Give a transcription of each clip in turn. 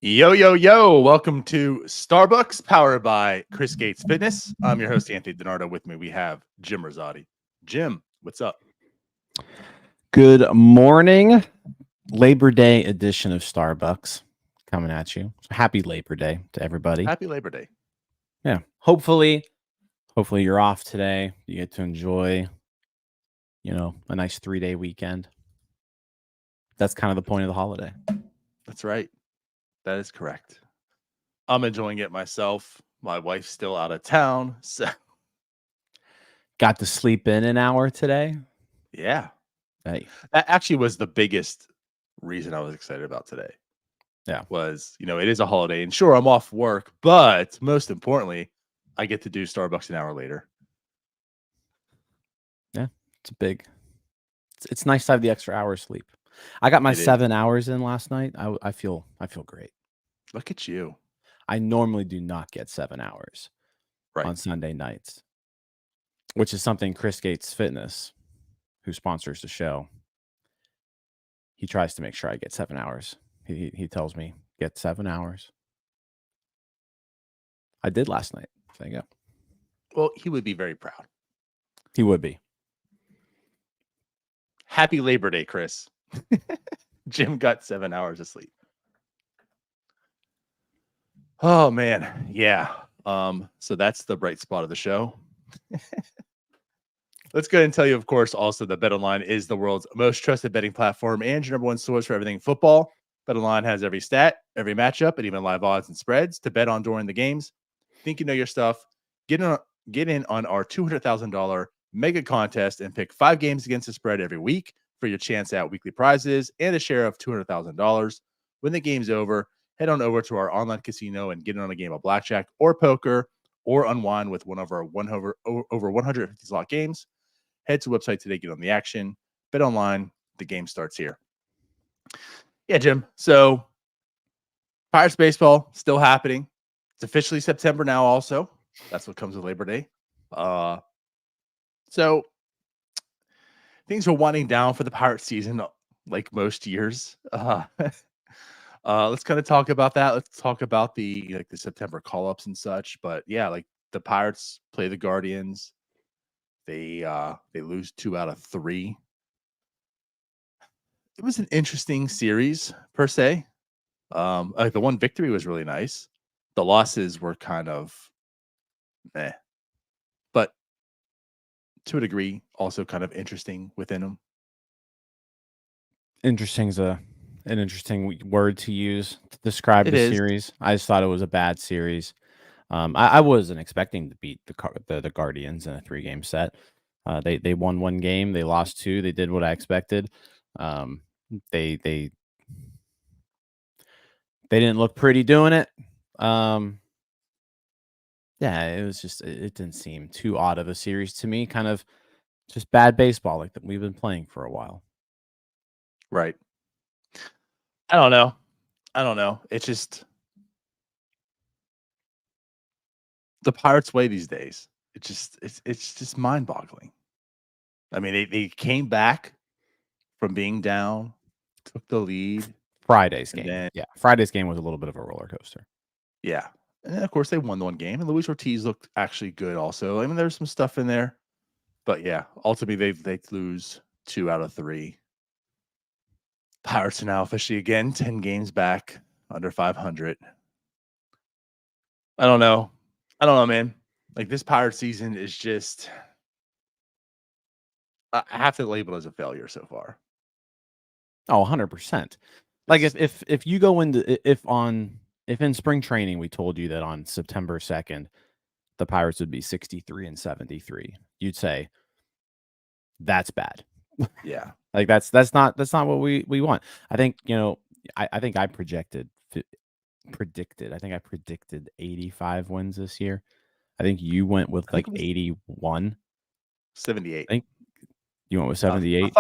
Yo, yo, yo. Welcome to Starbucks, powered by Chris Gates Fitness. I'm your host, Anthony DiNardo. With me, we have Jim Rosati. Jim, what's up? Good morning. Labor Day edition of Starbucks coming at you. So happy Labor Day to everybody. Happy Labor Day. Yeah. Hopefully you're off today. You get to enjoy, a nice 3-day weekend. That's kind of the point of the holiday. That's right. That is correct. I'm enjoying it myself. My wife's still out of town. So, Got to sleep in an hour today. yeah. Hey. That actually was the biggest reason I was excited about today. Yeah. Was, it is a holiday. And sure, I'm off work. But most importantly, I get to do Starbucks an hour later. Yeah. It's nice to have the extra hour of sleep. I got my 7 hours in last night. I feel great. Look at you. I normally do not get 7 hours on Sunday nights, which is something Chris Gates Fitness, who sponsors the show, he tries to make sure I get 7 hours. He tells me, get 7 hours. I did last night. There you go. Well, he would be very proud. He would be. Happy Labor Day, Chris. Jim got 7 hours of sleep. Oh, man. Yeah. So that's the bright spot of the show. Let's go ahead and tell you, of course, also that BetOnline is the world's most trusted betting platform and your number one source for everything football. BetOnline has every stat, every matchup, and even live odds and spreads to bet on during the games. Think you know your stuff? Get in on our $200,000 mega contest and pick 5 games against the spread every week for your chance at weekly prizes and a share of $200,000. When the game's over, head on over to our online casino and get in on a game of blackjack or poker or unwind with one of our over 150 slot games. Head to the website today, get on the action. Bet online, the game starts here. Yeah, Jim. So Pirates baseball still happening. It's officially September now also. That's what comes with Labor Day. So things are winding down for the Pirates season like most years. Let's kind of talk about that. Let's talk about the September call-ups and such. But yeah, like the Pirates play the Guardians. They lose 2 out of 3. It was an interesting series per se. The one victory was really nice. The losses were kind of meh, but to a degree, also kind of interesting within them. Interesting is an interesting word to use to describe the series. I just thought it was a bad series. I wasn't expecting to beat the Guardians in a 3-game set. They won 1 game, they lost 2. They did what I expected. They didn't look pretty doing it. Yeah, it was just it didn't seem too odd of a series to me. Kind of just bad baseball like that we've been playing for a while. Right. I don't know. It's just the Pirates way these days. It's just mind-boggling. I mean, they came back from being down, took the lead. Friday's game. Friday's game was a little bit of a roller coaster. Yeah. And then, of course, they won the 1 game, and Luis Ortiz looked actually good also. I mean, there's some stuff in there. But, yeah, ultimately, they lose 2 out of 3. Pirates are now officially, again, 10 games back, under 500. I don't know, man. Like, this Pirate season is just I have to label it as a failure so far. Oh, 100%. Like, if you go into if in spring training we told you that on September 2nd the Pirates would be 63 and 73, you'd say that's bad. Yeah. Like that's not what we want. I think, I think I predicted 85 wins this year. I think you went with like 81. 78. I think you went with 78.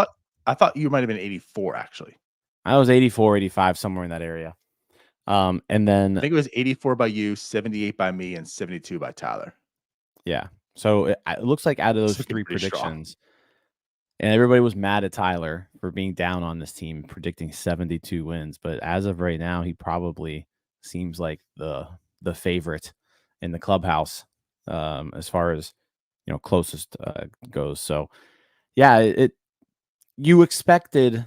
I thought you might have been 84 actually. I was 84, 85, somewhere in that area. And then I think it was 84 by you, 78 by me, and 72 by Tyler. Yeah. So it looks like out of those 3 predictions, and everybody was mad at Tyler for being down on this team, predicting 72 wins. But as of right now, he probably seems like the favorite in the clubhouse, as far as closest goes. So yeah, you expected,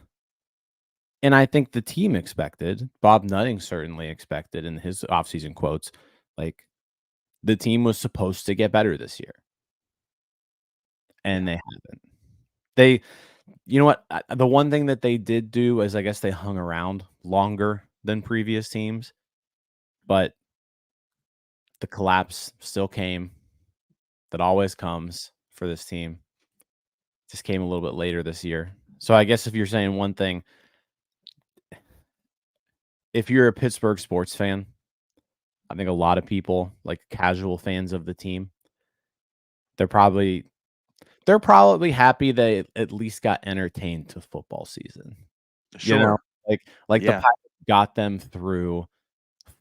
and I think the team expected, Bob Nutting certainly expected in his offseason quotes, like the team was supposed to get better this year, and Yeah. they haven't. They, you know what? The one thing that they did do is I guess they hung around longer than previous teams, but the collapse still came. That always comes for this team. Just came a little bit later this year. So I guess if you're saying one thing, if you're a Pittsburgh sports fan, I think a lot of people, like casual fans of the team, they're probably happy they at least got entertained to football season. You know, Sure. like the Yeah. Pirates got them through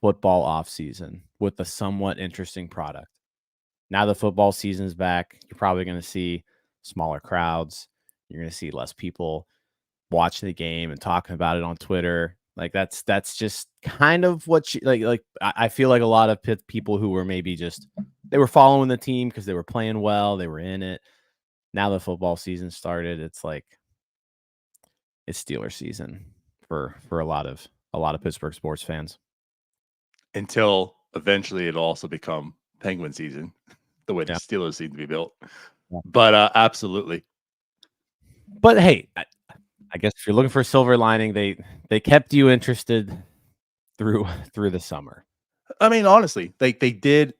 football off season with a somewhat interesting product. Now the football season's back. You're probably going to see smaller crowds. You're going to see less people watching the game and talking about it on Twitter. Like that's just kind of what you like. I feel like a lot of people who were maybe just they were following the team because they were playing well, they were in it. Now the football season started. It's like it's Steelers season for a lot of Pittsburgh sports fans. Until eventually it'll also become Penguin season, the way the Yeah. Steelers seem to be built. Yeah. But absolutely. But hey, I guess if you're looking for a silver lining, they kept you interested through the summer. I mean, honestly, they did,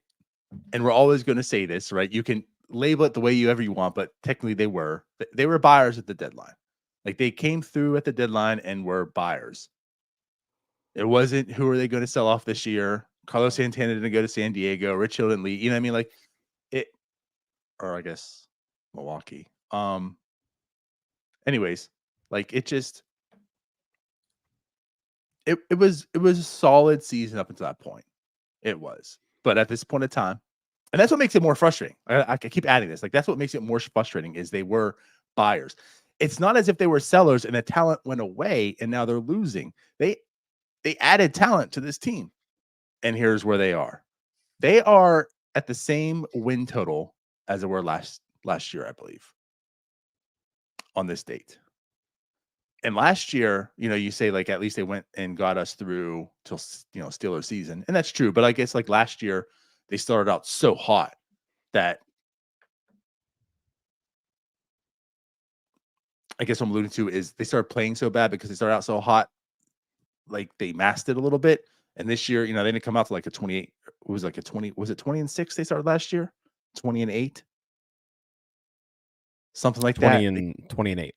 and we're always going to say this, right? You can label it the way you ever you want, but technically they were buyers at the deadline. Like they came through at the deadline and were buyers. It wasn't who are they going to sell off this year? Carlos Santana didn't go to San Diego. Rich Hill didn't leave. You know what I mean? Like it, or I guess Milwaukee. Anyways, like it just it was a solid season up until that point. It was, but at this point in time, and that's what makes it more frustrating. I keep adding this. Like that's what makes it more frustrating is they were buyers. It's not as if they were sellers and the talent went away and now they're losing. They added talent to this team, and here's where they are. They are at the same win total as they were last year, I believe, on this date. And last year, you say like at least they went and got us through till Steelers season, and that's true. But I guess like last year, they started out so hot that I guess what I'm alluding to is they started playing so bad because they started out so hot, like they masked it a little bit. And this year, they didn't come out to like a 28. It was like a 20. Was it 20-6 they started last year? 20-8, something like 20 that. and 20 and 8.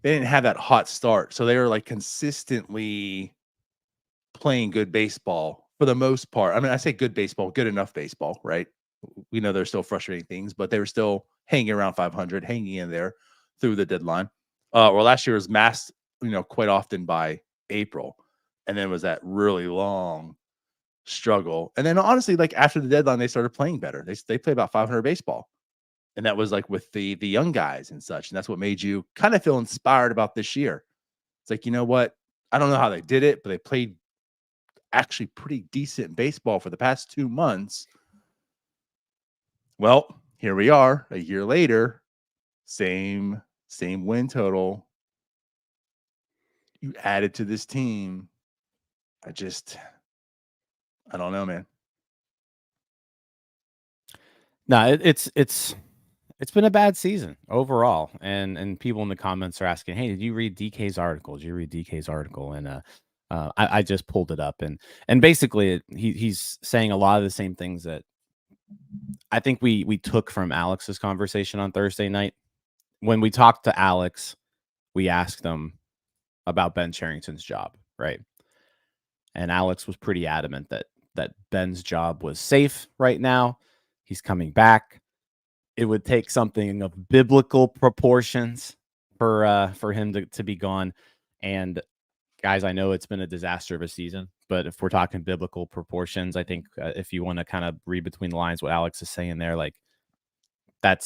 They didn't have that hot start, so they were like consistently playing good baseball for the most part. I mean, I say good baseball, good enough baseball, right? We know there's still frustrating things, but they were still hanging around 500, hanging in there through the deadline. Or last year was masked, quite often by April, and then was that really long struggle. And then honestly, like after the deadline, they started playing better. They play about 500 baseball, and that was like with the young guys and such. And that's what made you kind of feel inspired about this year. It's like, you know what? I don't know how they did it, but they played actually pretty decent baseball for the past 2 months. Well, here we are a year later, same win total. You added to this team. I don't know, man. No, it's been a bad season overall, and people in the comments are asking, "Hey, did you read DK's article? Did you read DK's article?" And I just pulled it up, and basically he's saying a lot of the same things that I think we took from Alex's conversation on Thursday night. When we talked to Alex, we asked him about Ben Cherington's job, right? And Alex was pretty adamant that Ben's job was safe right now. He's coming back. It would take something of biblical proportions for him to be gone. And guys, I know it's been a disaster of a season, but if we're talking biblical proportions, I think if you want to kind of read between the lines what Alex is saying there, like that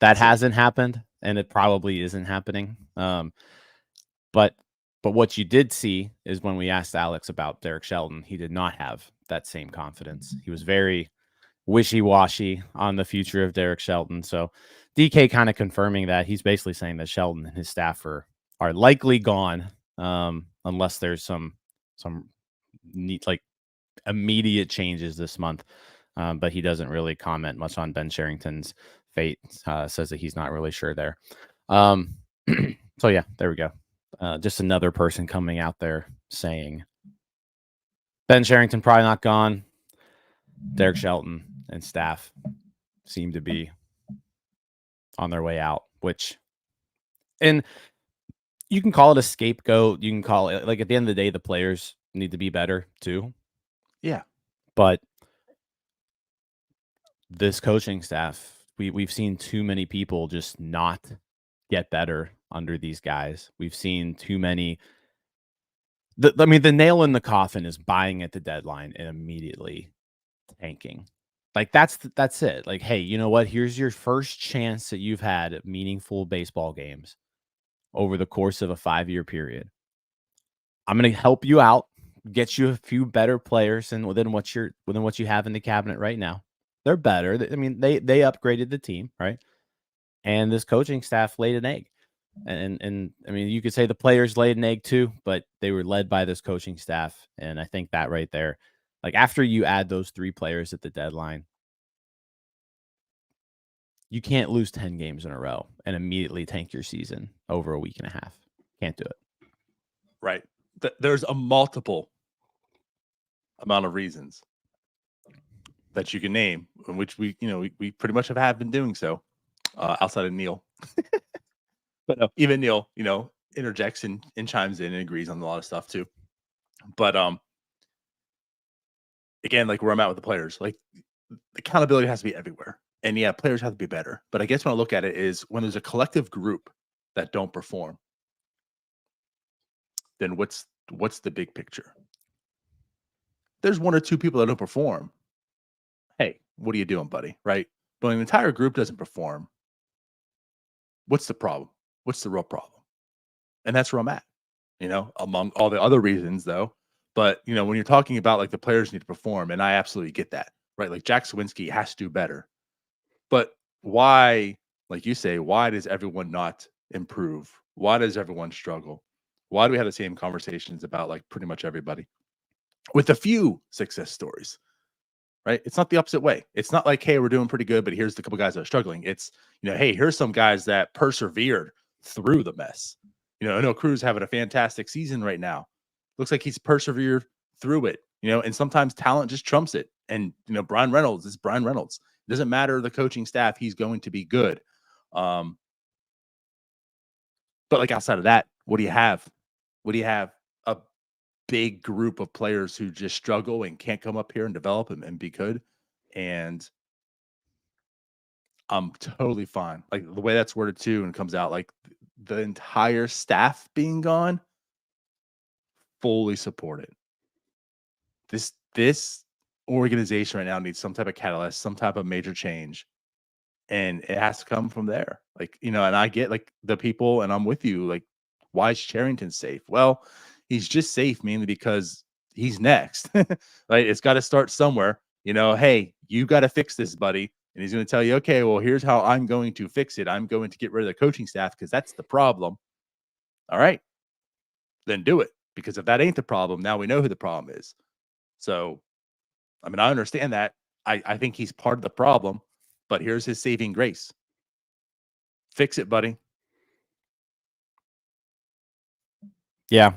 hasn't happened, and it probably isn't happening. But But what you did see is when we asked Alex about Derek Shelton, he did not have that same confidence. He was very wishy-washy on the future of Derek Shelton. So DK kind of confirming that. He's basically saying that Shelton and his staff are likely gone, unless there's some neat, like, immediate changes this month. But he doesn't really comment much on Ben Sherrington's fate. Says that he's not really sure there. So yeah, there we go. Just another person coming out there saying Ben Sherrington probably not gone. Derek Shelton and staff seem to be on their way out, and you can call it a scapegoat. You can call it, like, at the end of the day, the players need to be better too. Yeah. But this coaching staff, we've seen too many people just not get better under these guys. We've seen too many. The nail in the coffin is buying at the deadline and immediately tanking. Like, that's it. Like, hey, you know what? Here's your first chance that you've had at meaningful baseball games over the course of a 5-year period. I'm going to help you out, get you a few better players than what you have in the cabinet right now. They're better. I mean, they upgraded the team, right? And this coaching staff laid an egg. And I mean, you could say the players laid an egg too, but they were led by this coaching staff. And I think that right there, like, after you add those 3 players at the deadline, you can't lose 10 games in a row and immediately tank your season over a week and a half. Can't do it. Right. There's a multiple amount of reasons that you can name, in which we pretty much have been doing so, outside of Neil. But even Neil, interjects and chimes in and agrees on a lot of stuff too. But again, like, where I'm at with the players, like, accountability has to be everywhere. And yeah, players have to be better. But I guess when I look at it is when there's a collective group that don't perform, then what's the big picture? There's 1 or 2 people that don't perform. Hey, what are you doing, buddy? Right? But when the entire group doesn't perform, what's the problem? What's the real problem? And that's where I'm at, among all the other reasons though. But, when you're talking about, like, the players need to perform, and I absolutely get that, right? Like, Jack Sawinski has to do better. But why, like you say, why does everyone not improve? Why does everyone struggle? Why do we have the same conversations about, like, pretty much everybody, with a few success stories, right? It's not the opposite way. It's not like, hey, we're doing pretty good, but here's the couple guys that are struggling. It's, hey, here's some guys that persevered through the mess. I know Cruz having a fantastic season right now. Looks like he's persevered through it, and sometimes talent just trumps it. And, Brian Reynolds is Brian Reynolds. It doesn't matter the coaching staff, he's going to be good. But, like, outside of that, what do you have? What do you have? A big group of players who just struggle and can't come up here and develop and be good. And I'm totally fine. Like, the way that's worded too, and comes out, like, the entire staff being gone, fully support it. This organization right now needs some type of catalyst, some type of major change. And it has to come from there. Like, and I get, like, the people, and I'm with you, like, why is Charrington safe? Well, he's just safe mainly because he's next. Like, it's got to start somewhere. Hey, you got to fix this, buddy. And he's going to tell you, okay, well, here's how I'm going to fix it. I'm going to get rid of the coaching staff because that's the problem. All right, then do it. Because if that ain't the problem, now we know who the problem is. So, I mean, I understand that. I think he's part of the problem, but here's his saving grace. Fix it, buddy. Yeah.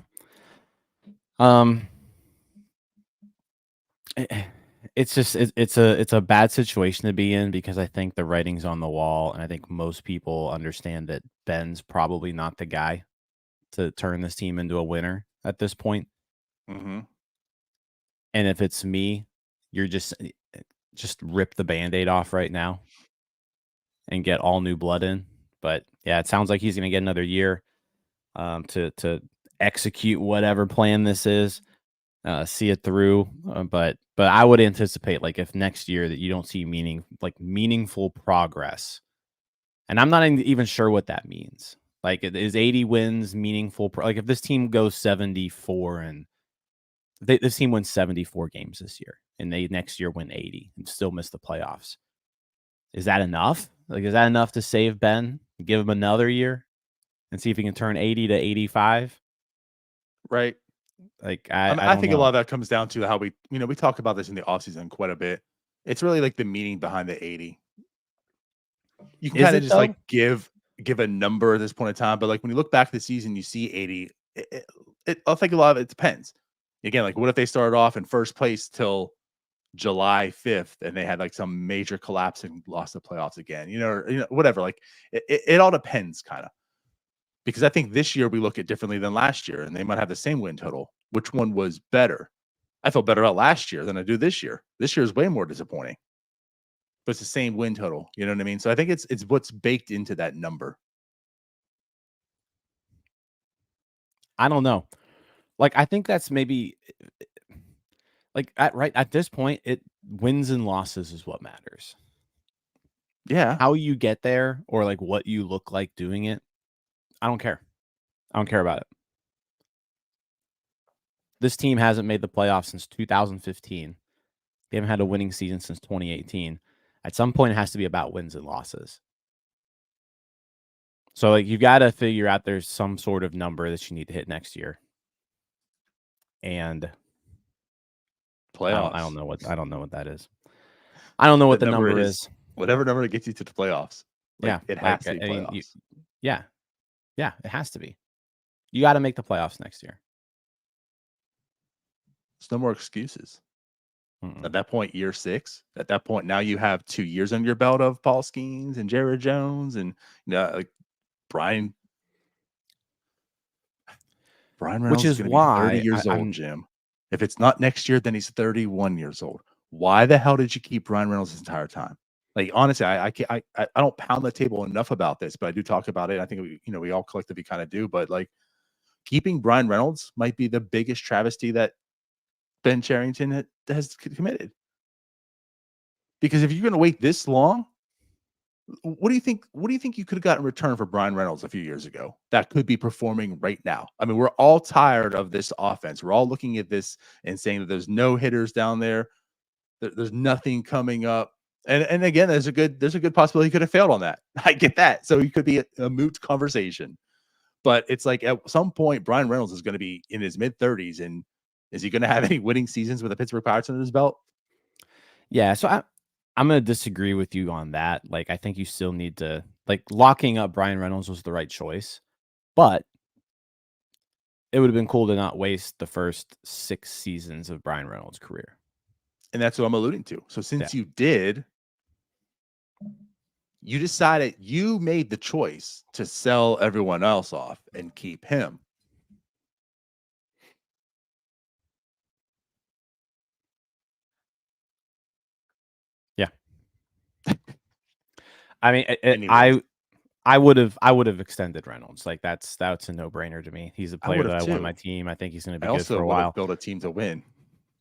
It's just it's a bad situation to be in, because I think the writing's on the wall, and I think most people understand that Ben's probably not the guy to turn this team into a winner at this point. Mm-hmm. And if it's me, you're just rip the Band-Aid off right now and get all new blood in. But yeah, it sounds like he's going to get another year to execute whatever plan this is, see it through. But I would anticipate, like, if next year that you don't see meaningful progress, and I'm not even sure what that means. Like, is 80 wins meaningful? Like, if this team goes 74 and this team wins 74 games this year, and they next year win 80 and still miss the playoffs, is that enough? Like, is that enough to save Ben? Give him another year and see if he can turn 80 to 85? Right. Like, I I don't think a lot know. of that comes down to how we talk about this in the offseason quite a bit. It's really like the meaning behind the 80. You can Is kind of it just like though? give a number at this point in time, but like when you look back at the season, you see 80. I think a lot of it depends. Again, like what if they started off in first place till July 5th and they had like some major collapse and lost the playoffs again, or, whatever. Like it all depends kind of, because I think this year we look at differently than last year and they might have the same win total. Which one was better? I felt better about last year than I do this year. This year is way more disappointing, but it's the same win total. You know what I mean? So I think it's what's baked into that number. I don't know. Like, I think that's maybe like at this point, it wins and losses is what matters. Yeah. How you get there or like what you look like doing it, I don't care. I don't care about it. This team hasn't made the playoffs since 2015. They haven't had a winning season since 2018. At some point, it has to be about wins and losses. So, like, you've got to figure out there's some sort of number that you need to hit next year. And Playoffs. I don't know what that is. I don't know what the number is. Whatever number that gets you to the playoffs. Like, Yeah, it has to be I mean, playoffs. yeah, it has to be. You got to make the playoffs next year. There's no more excuses. Mm-mm. At that point, year 6. At that point, now you have 2 years under your belt of Paul Skeens and Jared Jones and like Brian Which Reynolds is is going to be 30 why years old, I'm Jim. If it's not next year, then he's 31 years old. Why the hell did you keep Brian Reynolds this entire time? Like, honestly, I don't pound the table enough about this, but I do talk about it. I think we all collectively kind of do. But like, keeping Brian Reynolds might be the biggest travesty that Ben Cherington has committed. Because if you're going to wait this long, what do you think? What do you think you could have gotten in return for Brian Reynolds a few years ago that could be performing right now? I mean, we're all tired of this offense. We're all looking at this and saying that there's no hitters down there. There's nothing coming up. And again, there's a good possibility he could have failed on that. I get that. So he could be a moot conversation. But it's like at some point, Brian Reynolds is going to be in his mid-30s, and is he going to have any winning seasons with the Pittsburgh Pirates under his belt? Yeah, so I'm gonna disagree with you on that. Like, I think you still need to like locking up Brian Reynolds was the right choice, but it would have been cool to not waste the first 6 seasons of Brian Reynolds' career. And that's what I'm alluding to. So since Yeah. you did, you decided, you made the choice to sell everyone else off and keep him. Yeah. I mean, Anyways, I would have extended Reynolds. Like, that's a no-brainer to me. He's a I player would that have I want on my too. team. I think he's gonna I be good also for a would have while. built a team to win.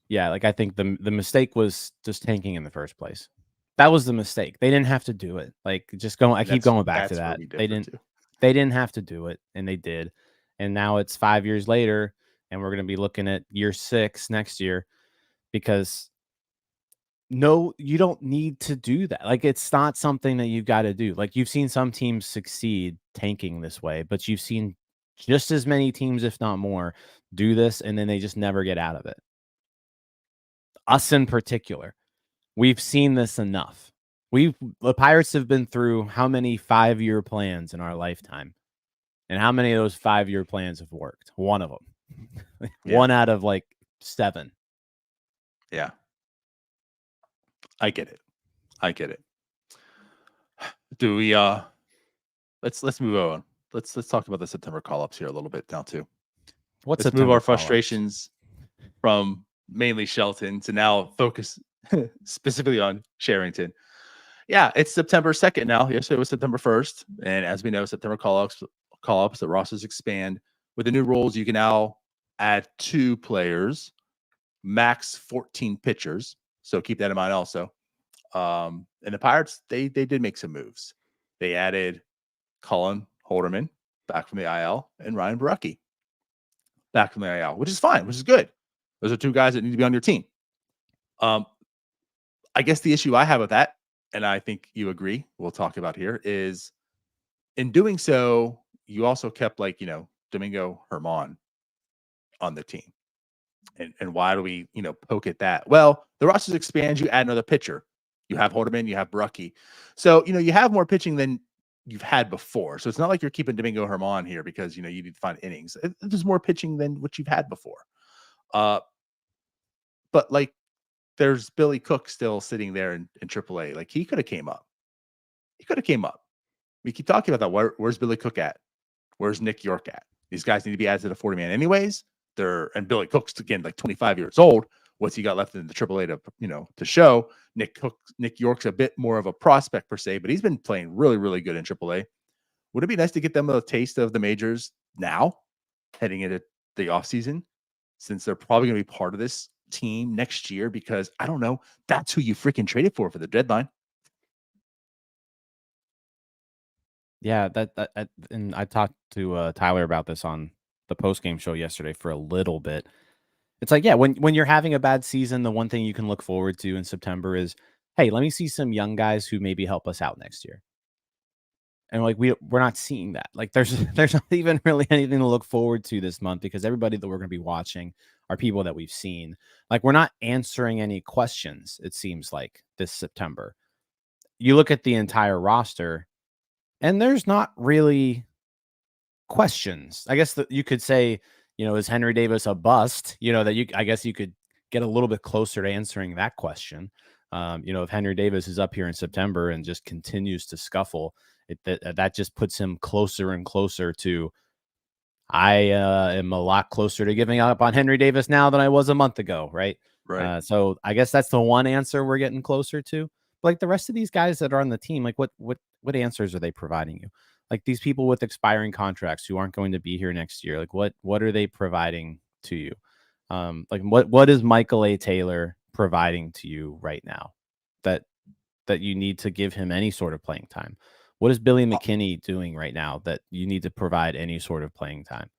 Yeah, like, I think the mistake was just tanking in the first place. That was the mistake. They didn't have to do it. Like, just going I And keep going back to that's where that. we differ too. They didn't have to do it, and they did. And now it's 5 years later, and we're gonna be looking at year 6 next year because no, you don't need to do that. Like, it's not something that you've gotta do. Like, you've seen some teams succeed tanking this way, but you've seen just as many teams, if not more, do this, and then they just never get out of it. Us in particular. We've seen this enough. The Pirates have been through how many 5-year plans in our lifetime? And how many of those 5-year plans have worked? One of them. Yeah. One out of like 7. Yeah. I get it. Do we let's move on. Let's talk about the September call-ups here a little bit now too. What's Let's move September our call-ups? frustrations from mainly Shelton to now focus specifically on Sherrington. Yeah, it's September 2nd now. Yesterday was September 1st. And as we know, September call-ups, the rosters expand. With the new rules, you can now add 2 players, max 14 pitchers. So keep that in mind also. And the Pirates, they did make some moves. They added Colin Holderman back from the IL, and Ryan Barucki back from the IL, which is fine, which is good. Those are two guys that need to be on your team. I guess the issue I have with that, and I think you agree, we'll talk about here, is in doing so, you also kept Domingo Germán on the team. And why do we, poke at that? Well, the roster expands, you add another pitcher. You have Holderman, you have Barucki. So, you have more pitching than you've had before. So it's not like you're keeping Domingo Germán here because, you need to find innings. There's more pitching than what you've had before. But there's Billy Cook still sitting there in AAA. Like, he could have came up. We keep talking about that. Where's Billy Cook at? Where's Nick York at? These guys need to be added to the 40-man anyways. And Billy Cook's, again, 25 years old. What's he got left in the AAA to show? Nick York's a bit more of a prospect per se, but he's been playing really, really good in AAA. Would it be nice to get them a taste of the majors now, heading into the offseason, since they're probably going to be part of this team next year? Because I don't know, that's who you freaking traded for the deadline. Yeah, and I talked to Tyler about this on the post-game show yesterday for a little bit. It's like, yeah, when you're having a bad season, the one thing you can look forward to in September is, hey, let me see some young guys who maybe help us out next year. And we're not seeing that. There's not even really anything to look forward to this month because everybody that we're going to be watching are people that we've seen. We're not answering any questions, it seems like, this September. You look at the entire roster, and there's not really questions. I guess that you could say, is Henry Davis a bust? I guess you could get a little bit closer to answering that question. If Henry Davis is up here in September and just continues to scuffle, that just puts him closer and closer to, I am a lot closer to giving up on Henry Davis now than I was a month ago. Right. Right. So I guess that's the one answer we're getting closer to. But the rest of these guys that are on the team, what answers are they providing you? These people with expiring contracts who aren't going to be here next year, what are they providing to you? What is Michael A. Taylor providing to you right now that you need to give him any sort of playing time? What is Billy McKinney doing right now that you need to provide any sort of playing time?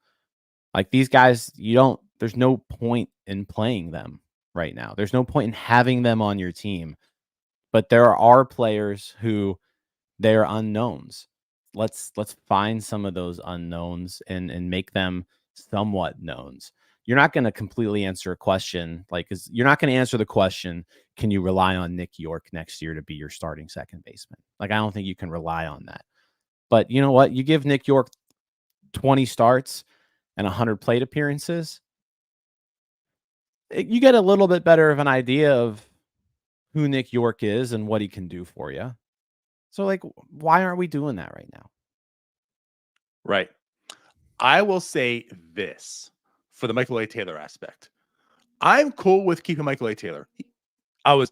These guys, there's no point in playing them right now. There's no point in having them on your team. But there are players who they're unknowns. Let's find some of those unknowns and make them somewhat knowns. You're not going to completely answer a question, because you're not going to answer the question, can you rely on Nick York next year to be your starting second baseman? I don't think you can rely on that. But you know what? You give Nick York 20 starts and 100 plate appearances, you get a little bit better of an idea of who Nick York is and what he can do for you. So, why aren't we doing that right now? Right. I will say this for the Michael A. Taylor aspect. I'm cool with keeping Michael A. Taylor. I'm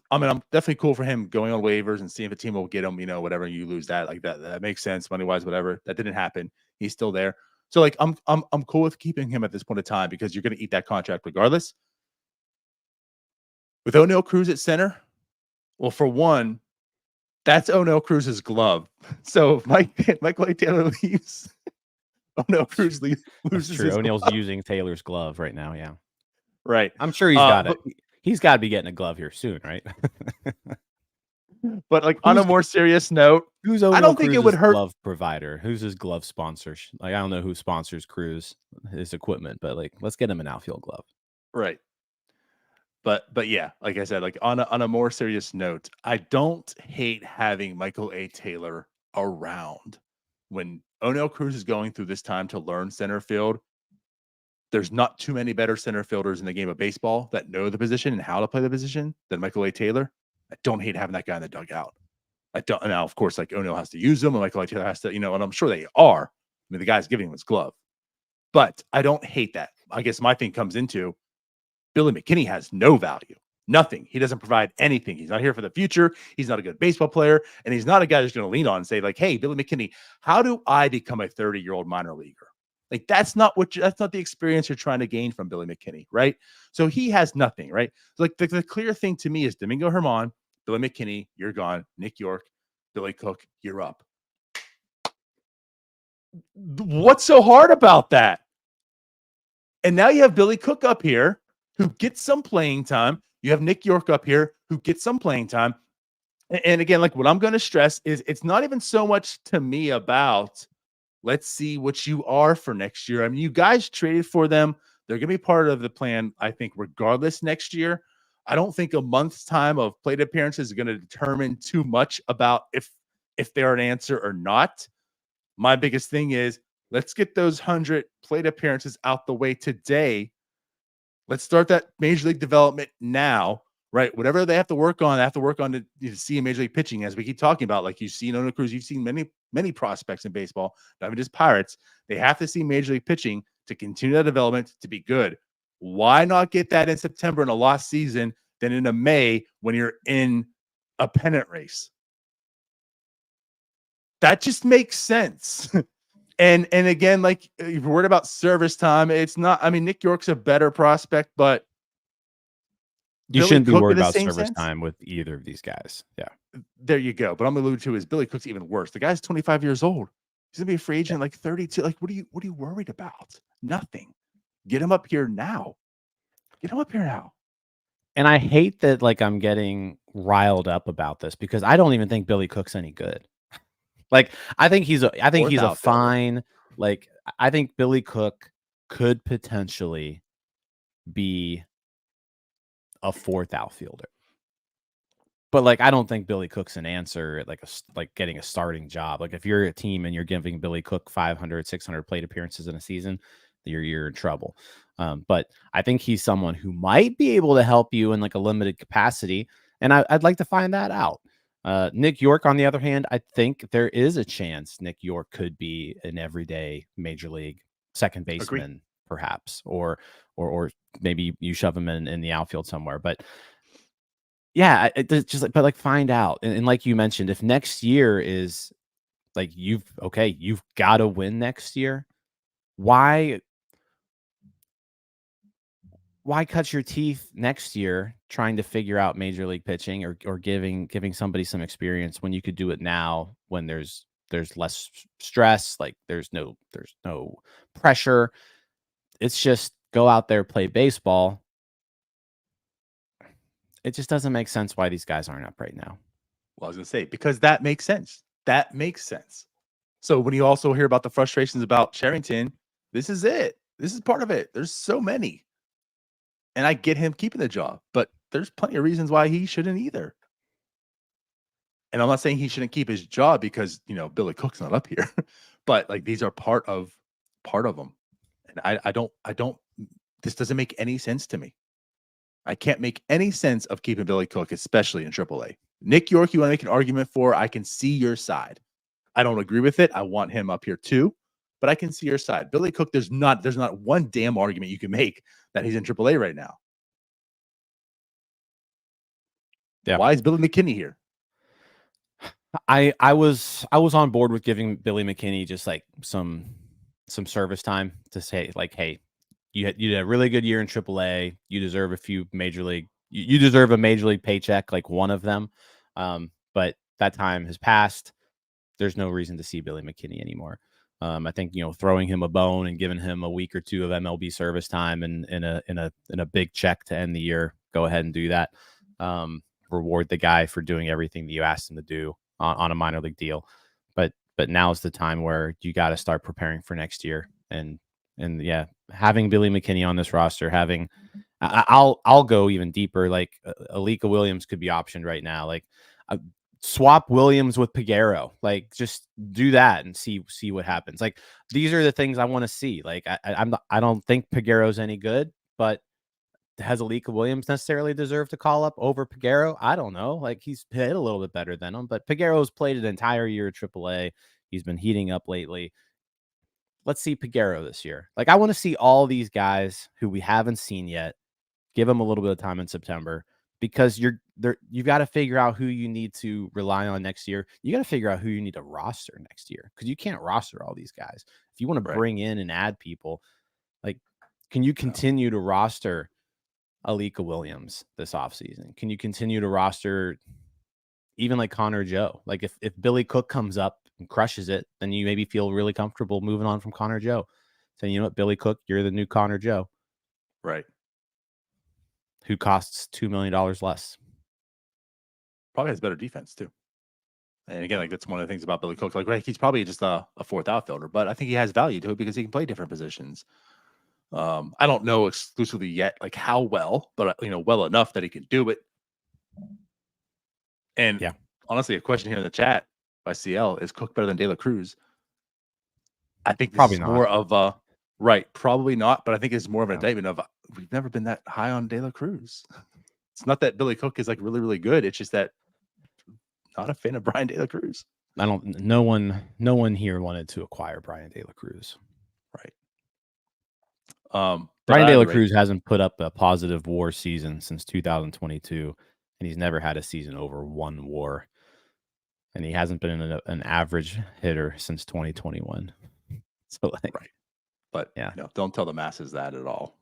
definitely cool for him going on waivers and seeing if a team will get him, whatever, you lose that, that makes sense money-wise, whatever. That didn't happen. He's still there. So I'm cool with keeping him at this point in time because you're going to eat that contract regardless. With O'Neal Cruz at center, well, for one, that's O'Neal Cruz's glove. So if Michael A. Taylor leaves, O'Neal Cruz loses. That's true. O'Neal's using Taylor's glove right now. Yeah, right. I'm sure he's got it. He's got to be getting a glove here soon, right? But on a more serious note, who's O'Neal I don't think it would hurt. Glove provider? Who's his glove sponsor? I don't know who sponsors Cruz, his equipment, but let's get him an outfield glove. Right. But yeah, like I said, on a more serious note, I don't hate having Michael A. Taylor around when O'Neal Cruz is going through this time to learn center field. There's not too many better center fielders in the game of baseball that know the position and how to play the position than Michael A. Taylor. I don't hate having that guy in the dugout. I don't. Now, of course, O'Neal has to use them, and Michael A. Taylor has to, and I'm sure they are. I mean, the guy's giving him his glove, but I don't hate that. I guess my thing comes into Billy McKinney has no value, nothing. He doesn't provide anything. He's not here for the future. He's not a good baseball player, and he's not a guy that's going to lean on and say hey, Billy McKinney, how do I become a 30-year-old minor leaguer? That's not the experience you're trying to gain from Billy McKinney, right? So he has nothing, right? So the clear thing to me is Domingo Germán, Billy McKinney, you're gone. Nick York, Billy Cook, you're up. What's so hard about that? And now you have Billy Cook up here who gets some playing time. You have Nick York up here who gets some playing time. And again, like what I'm going to stress is it's not even so much to me about let's see what you are for next year. I mean, you guys traded for them. They're going to be part of the plan, I think, regardless next year. I don't think a month's time of plate appearances is going to determine too much about if they're an answer or not. My biggest thing is let's get those 100 plate appearances out the way today. Let's start that major league development now, right? Whatever they have to work on, they have to work on to see a major league pitching, as we keep talking about. Like you've seen Ona Cruz, you've seen many prospects in baseball, not even just Pirates. They have to see major league pitching to continue that development to be good. Why not get that in September in a lost season than in a May when you're in a pennant race? That just makes sense. And again, like if you're worried about service time, it's not. I mean, Nick York's a better prospect, but You Billy shouldn't be Cook worried in the about same service sense. time with either of these guys. Yeah. There you go. But I'm alluding to is Billy Cook's even worse. The guy's 25 years old. He's gonna be a free agent like 32. Like, what are you worried about? Nothing. Get him up here now. Get him up here now. And I hate that like I'm getting riled up about this because I don't even think Billy Cook's any good. Like I think he's a fine, like I think Billy Cook could potentially be a fourth outfielder. But like I don't think Billy Cook's an answer like getting a starting job. Like if you're a team and you're giving Billy Cook 500, 600 plate appearances in a season, you're in trouble. But I think he's someone who might be able to help you in like a limited capacity, and I'd like to find that out. Nick York, on the other hand, I think there is a chance Nick York could be an everyday major league second baseman, perhaps, or maybe you shove him in the outfield somewhere. But yeah, it's just like, but like find out, and like you mentioned, if next year is like you've got to win next year, why cut your teeth next year trying to figure out major league pitching or giving somebody some experience when you could do it now when there's less stress, like there's no pressure. It's just go out there, play baseball. It just doesn't make sense why these guys aren't up right now. Well, I was gonna say, because that makes sense. That makes sense. So when you also hear about the frustrations about Cherington, this is it. This is part of it. There's so many. And I get him keeping the job, but there's plenty of reasons why he shouldn't either. And I'm not saying he shouldn't keep his job because, Billy Cook's not up here, but like these are part of them. And I don't this doesn't make any sense to me. I can't make any sense of keeping Billy Cook, especially in AAA. Nick York, you want to make an argument for, I can see your side. I don't agree with it. I want him up here too, but I can see your side. Billy Cook, there's not one damn argument you can make that he's in AAA right now. Yeah. Why is Billy McKinney here? I was on board with giving Billy McKinney just like some service time to say like, hey, you had a really good year in AAA. You deserve you deserve a major league paycheck, like one of them. But that time has passed. There's no reason to see Billy McKinney anymore. I think throwing him a bone and giving him a week or two of MLB service time and in a big check to end the year. Go ahead and do that. Reward the guy for doing everything that you asked him to do on a minor league deal. But now is the time where you got to start preparing for next year. And yeah, having Billy McKinney on this roster, I'll go even deeper. Like Alika Williams could be optioned right now. Like swap Williams with Peguero. Like just do that and see what happens. Like these are the things I want to see. Like I don't think Peguero's any good, but has Alika Williams necessarily deserved to call up over Peguero? I don't know. Like he's hit a little bit better than him, but Peguero's played an entire year at AAA. He's been heating up lately. Let's see Peguero this year. Like I want to see all these guys who we haven't seen yet. Give them a little bit of time in September because you've got to figure out who you need to rely on next year. You got to figure out who you need to roster next year because you can't roster all these guys. If you want to bring in and add people, like can you continue to roster Alika Williams this offseason? Can you continue to roster even like Connor Joe? Like if Billy Cook comes up and crushes it, then you maybe feel really comfortable moving on from Connor Joe. Saying, you know what, Billy Cook, you're the new Connor Joe. Right. Who costs $2 million less. Probably has better defense too. And again, like that's one of the things about Billy Cook. Like, right, he's probably just a fourth outfielder, but I think he has value to it because he can play different positions. I don't know exclusively yet, like how well, but well enough that he can do it. And honestly, a question here in the chat by CL is Cook better than De La Cruz? I think this probably is not. more of a right, probably not, but I think it's more of an indictment of we've never been that high on De La Cruz. It's not that Billy Cook is like really, really good. It's just that not a fan of Brian De La Cruz. No one here wanted to acquire Brian De La Cruz. Right. Brian De La Cruz hasn't put up a positive WAR season since 2022, and he's never had a season over 1 WAR. And he hasn't been an average hitter since 2021. So like, right. But don't tell the masses that at all.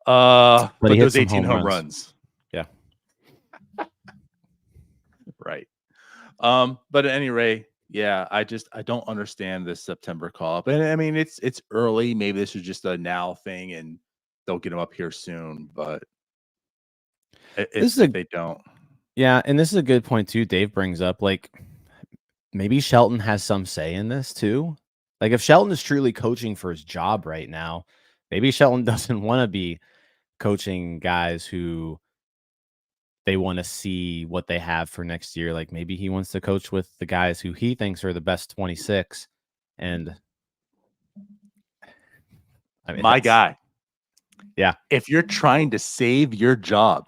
But those 18 home runs. Yeah. Right. But at any rate, yeah, I don't understand this September call up. And I mean, it's early. Maybe this is just a now thing and they'll get him up here soon, but if they don't. Yeah, and this is a good point too. Dave brings up, like, maybe Shelton has some say in this too. Like, if Shelton is truly coaching for his job right now, maybe Shelton doesn't want to be coaching guys who they want to see what they have for next year. Like, maybe he wants to coach with the guys who he thinks are the best 26. And I mean, my guy. Yeah. If you're trying to save your job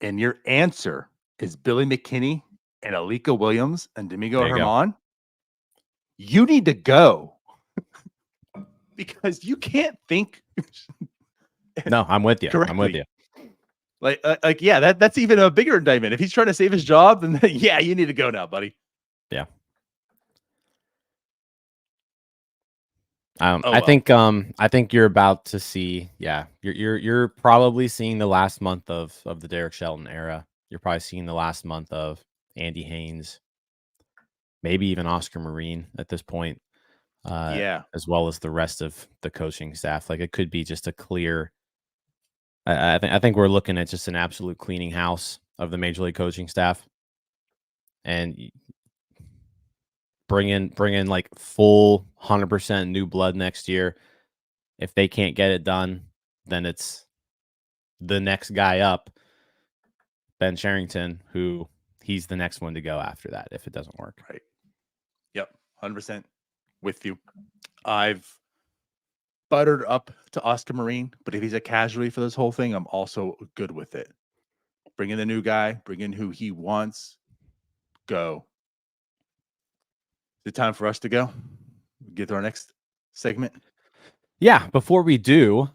and your answer is Billy McKinney and Alika Williams and Domingo Germán, you need to go because you can't think. No, I'm with you. Correctly. I'm with you. Like, yeah, that's even a bigger indictment. If he's trying to save his job, then yeah, you need to go now, buddy. Yeah. I think you're about to see. Yeah, you're probably seeing the last month of the Derek Shelton era. You're probably seeing the last month of Andy Haynes, maybe even Oscar Marine at this point. As well as the rest of the coaching staff. Like, it could be just a clear. I think we're looking at just an absolute cleaning house of the major league coaching staff, and bring in like full 100% new blood next year. If they can't get it done, then it's the next guy up, Ben Cherington, who he's the next one to go after that if it doesn't work. Right. Yep. 100% with you. I've buttered up to Oscar Marine, but if he's a casualty for this whole thing, I'm also good with it. Bring in the new guy, bring in who he wants, go. Is it time for us to go? Get to our next segment? Yeah, before we do,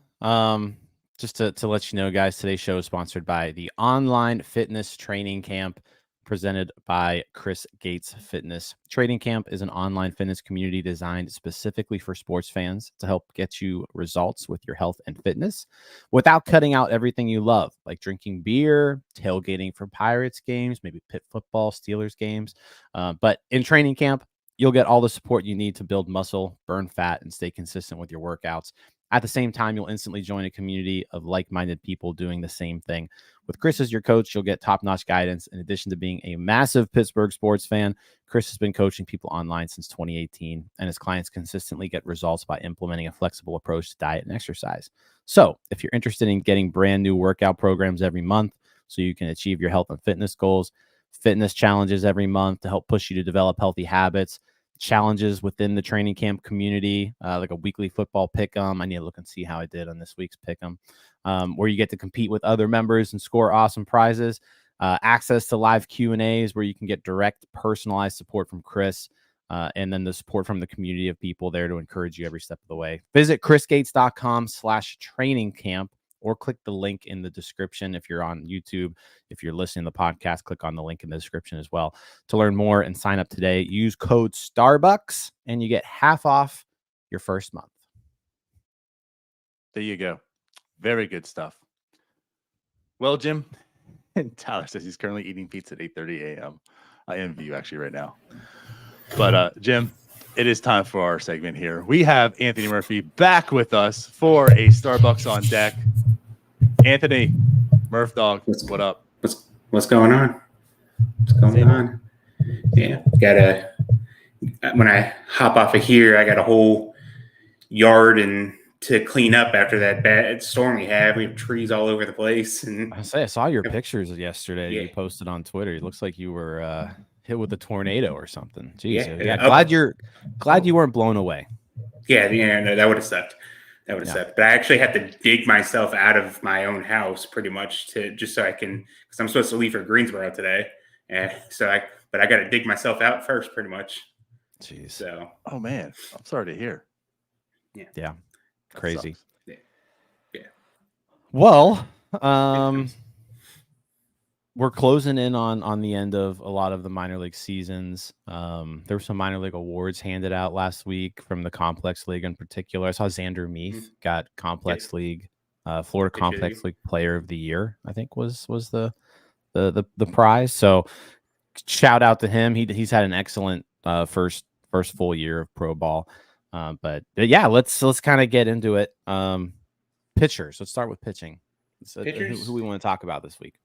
just to let you know, guys, today's show is sponsored by the Online Fitness Training Camp presented by Chris Gates Fitness. Training Camp is an online fitness community designed specifically for sports fans to help get you results with your health and fitness without cutting out everything you love, like drinking beer, tailgating for Pirates games, maybe Pitt football, Steelers games. But in Training Camp, you'll get all the support you need to build muscle, burn fat, and stay consistent with your workouts. At the same time, you'll instantly join a community of like-minded people doing the same thing. With Chris as your coach, you'll get top-notch guidance. In addition to being a massive Pittsburgh sports fan, Chris has been coaching people online since 2018, and his clients consistently get results by implementing a flexible approach to diet and exercise. So if you're interested in getting brand new workout programs every month so you can achieve your health and fitness goals, fitness challenges every month to help push you to develop healthy habits, challenges within the Training Camp community, like a weekly football pick'em. I need to look and see how I did on this week's pick'em, where you get to compete with other members and score awesome prizes, access to live Q&As where you can get direct personalized support from Chris, and then the support from the community of people there to encourage you every step of the way. Visit chrisgates.com/training camp or click the link in the description if you're on YouTube. If you're listening to the podcast, click on the link in the description as well to learn more and sign up today. Use code Starbucs and you get half off your first month. There you go. Very good stuff. Well, Jim, Tyler says he's currently eating pizza at 8:30 a.m. I envy you actually right now. But Jim, it is time for our segment here. We have Anthony Murphy back with us for a Starbucs on deck. Anthony, Murph Dog, what up? What's going on? What's going on? Yeah, when I hop off of here, I got a whole yard and to clean up after that bad storm we had. We have trees all over the place. And I saw your pictures yesterday. Yeah. You posted on Twitter. It looks like you were hit with a tornado or something. Jeez, Yeah. Glad you weren't blown away. Yeah, no, that would have sucked. Sucked. But I actually had to dig myself out of my own house pretty much because I'm supposed to leave for Greensboro today. And but I got to dig myself out first pretty much. Jeez. So. Oh man, I'm sorry to hear. Yeah. Crazy. Yeah. Well, we're closing in on the end of a lot of the minor league seasons. There were some minor league awards handed out last week from the Complex League in particular. I saw Xander Meath got Complex League, Florida Complex League Player of the Year, I think was the prize. So shout out to him. He's had an excellent first full year of pro ball. But yeah, let's kind of get into it. Pitchers. Let's start with pitching. Who we want to talk about this week?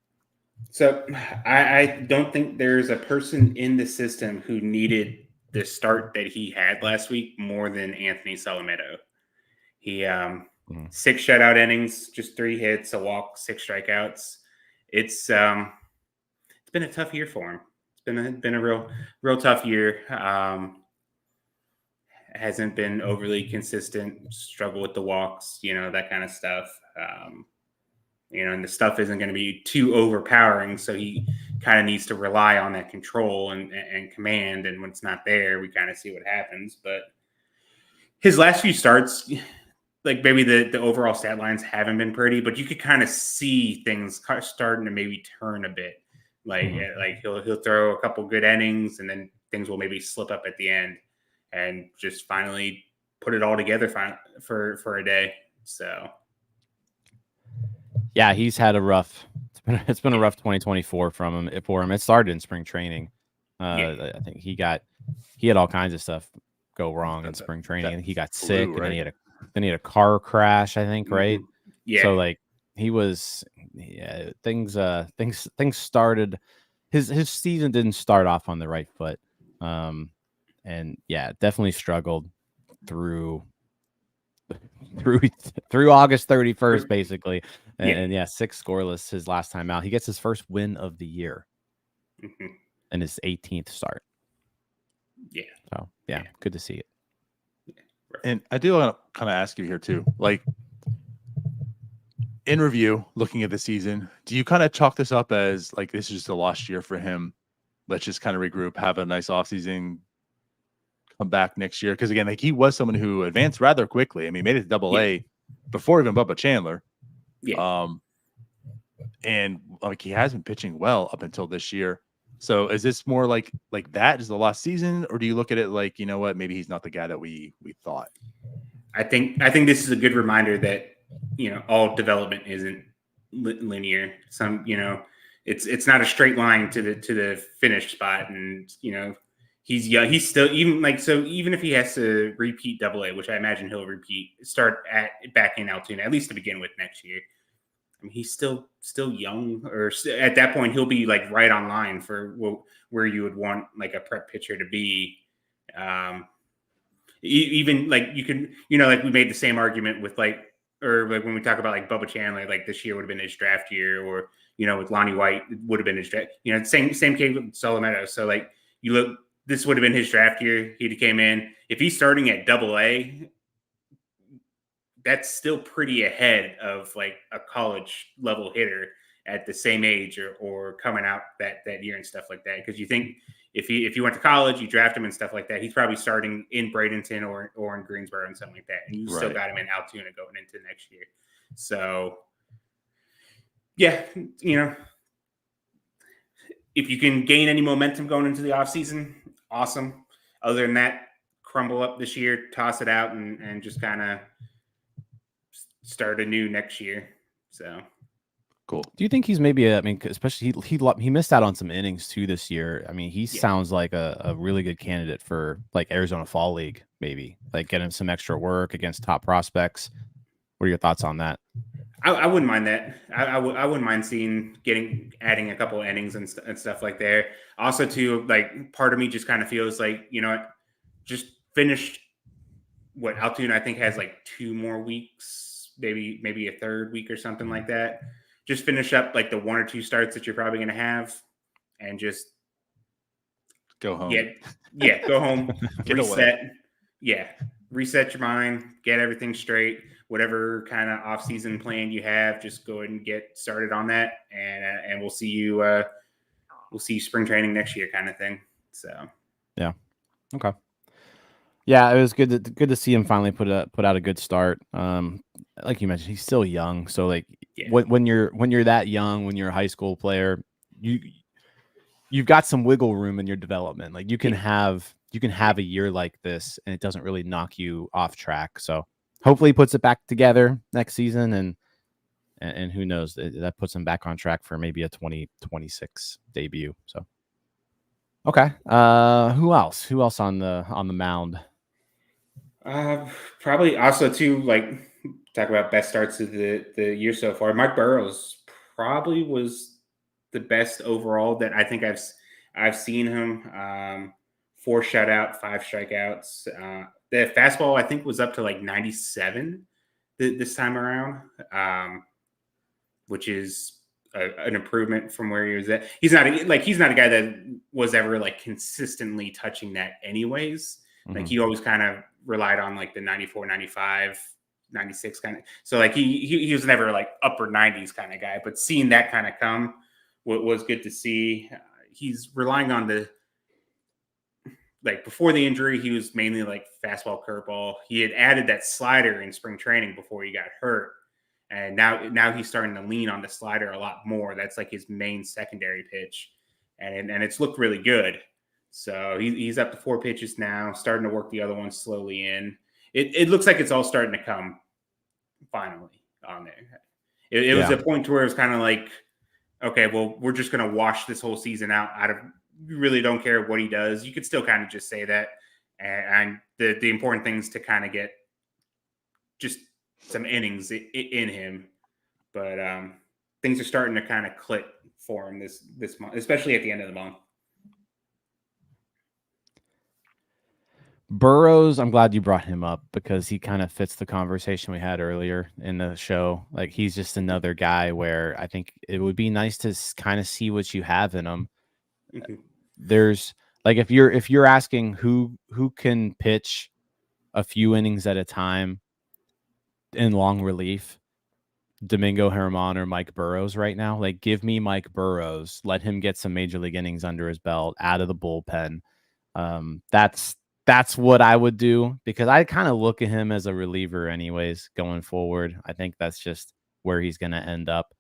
So I don't think there's a person in the system who needed the start that he had last week more than Anthony Salamedo. He 6 shutout innings, just 3 hits, a walk, 6 strikeouts. It's been a tough year for him. It's been a real tough year. Hasn't been overly consistent. Struggle with the walks, that kind of stuff. And the stuff isn't going to be too overpowering, so he kind of needs to rely on that control and command. And when it's not there, we kind of see what happens. But his last few starts, like maybe the overall stat lines haven't been pretty, but you could kind of see things starting to maybe turn a bit. Like he'll throw a couple good innings, and then things will maybe slip up at the end, and just finally put it all together for a day. So. Yeah, he's had a rough. It's been a rough 2024 for him. It started in spring training. I think he had all kinds of stuff go wrong in spring training, and he got sick, right? And then he had a car crash, I think, right? Yeah. So like things started. His season didn't start off on the right foot, and definitely struggled through August 31st, basically. And 6 scoreless his last time out. He gets his first win of the year and his 18th start. Yeah. So, good to see it. And I do want to kind of ask you here, too. Like, in review, looking at the season, do you kind of chalk this up as, like, this is just a lost year for him? Let's just kind of regroup, have a nice offseason, come back next year? Because, again, like, he was someone who advanced rather quickly. I mean, made it to Double-A before even Bubba Chandler. Yeah. And like he has been pitching well up until this year. So is this more like that is the lost season, or do you look at it like, you know what, maybe he's not the guy that we thought? I think this is a good reminder that all development isn't linear. Some it's not a straight line to the finish spot, and he's young. He's still even if he has to repeat Double-A, which I imagine he'll start back in Altoona at least to begin with next year. I mean, he's still young, or at that point he'll be like right on line for where you would want like a prep pitcher to be. Even like you can, like we made the same argument with like when we talk about like Bubba Chandler, like this year would have been his draft year, or with Lonnie White would have been his draft. Same case with Salamedo. So like you look, this would have been his draft year. He came in. If he's starting at Double-A, that's still pretty ahead of like a college level hitter at the same age or coming out that year and stuff like that. Because you think if he went to college, you draft him and stuff like that, he's probably starting in Bradenton or in Greensboro and something like that. And you still got him in Altoona going into next year. So yeah, if you can gain any momentum going into the offseason, awesome. Other than that, crumble up this year, toss it out, and just kind of start anew next year. So Cool. Do you think he's maybe I mean, especially he missed out on some innings too this year. I mean, he sounds like a really good candidate for like Arizona Fall League, maybe like get him some extra work against top prospects. What are your thoughts on that? I wouldn't mind that. I wouldn't mind adding a couple innings and stuff like there. Also, too, like part of me just kind of feels like, just finished what Altoona I think has like 2 more weeks, maybe a third week or something like that. Just finish up like the 1 or 2 starts that you're probably going to have, and just go home. Yeah, go home, reset. Away. Yeah, reset your mind, get everything straight. Whatever kind of off-season plan you have, just go ahead and get started on that, and we'll see you. We'll see you spring training next year, kind of thing. So, yeah, okay. Yeah, it was good to see him finally put out a good start. Like you mentioned, he's still young, so like when you're that young, when you're a high school player, you've got some wiggle room in your development. Like you can have a year like this, and it doesn't really knock you off track. So hopefully, he puts it back together next season, and who knows, that puts him back on track for maybe a 2026 debut. So okay, who else? Who else on the mound? Probably also too, like, talk about best starts of the year so far. Mike Burrows probably was the best overall that I think I've seen him. 4 shutout, 5 strikeouts. The fastball I think was up to like 97 this time around, which is an improvement from where he was at. He's not a guy that was ever like consistently touching that anyways. Like he always kind of relied on like the 94, 95, 96 kind of. So like he was never like upper 90s kind of guy, but seeing that kind of come was good to see. He's relying on like before the injury, he was mainly like fastball, curveball. He had added that slider in spring training before he got hurt. And now he's starting to lean on the slider a lot more. That's like his main secondary pitch. And it's looked really good. So he's up to 4 pitches now, starting to work the other ones slowly in. It looks like it's all starting to come finally on there. It was a point to where it was kind of like, okay, well, we're just going to wash this whole season out of, you really don't care what he does. You could still kind of just say that. And the important thing is to kind of get just some innings in him. But things are starting to kind of click for him this month, especially at the end of the month. Burrows, I'm glad you brought him up because he kind of fits the conversation we had earlier in the show. Like he's just another guy where I think it would be nice to kind of see what you have in him. Mm-hmm. There's like if you're asking who can pitch a few innings at a time in long relief, Domingo Germán or Mike Burrows right now. Like give me Mike Burrows, let him get some major league innings under his belt out of the bullpen. That's what I would do because I kind of look at him as a reliever anyways going forward. I think that's just where he's going to end up.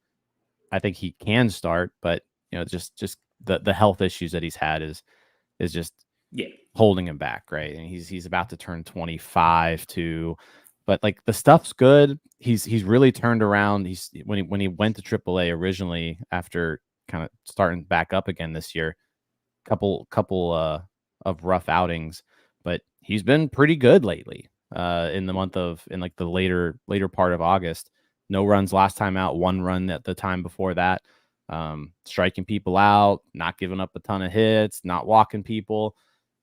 I think he can start, but just the health issues that he's had is just holding him back, right? And he's about to turn 25 too, but like the stuff's good. He's really turned around. When he went to AAA originally after kind of starting back up again this year, couple of rough outings. But he's been pretty good lately in the later part of August. No runs last time out, 1 run at the time before that. Striking people out, not giving up a ton of hits, not walking people.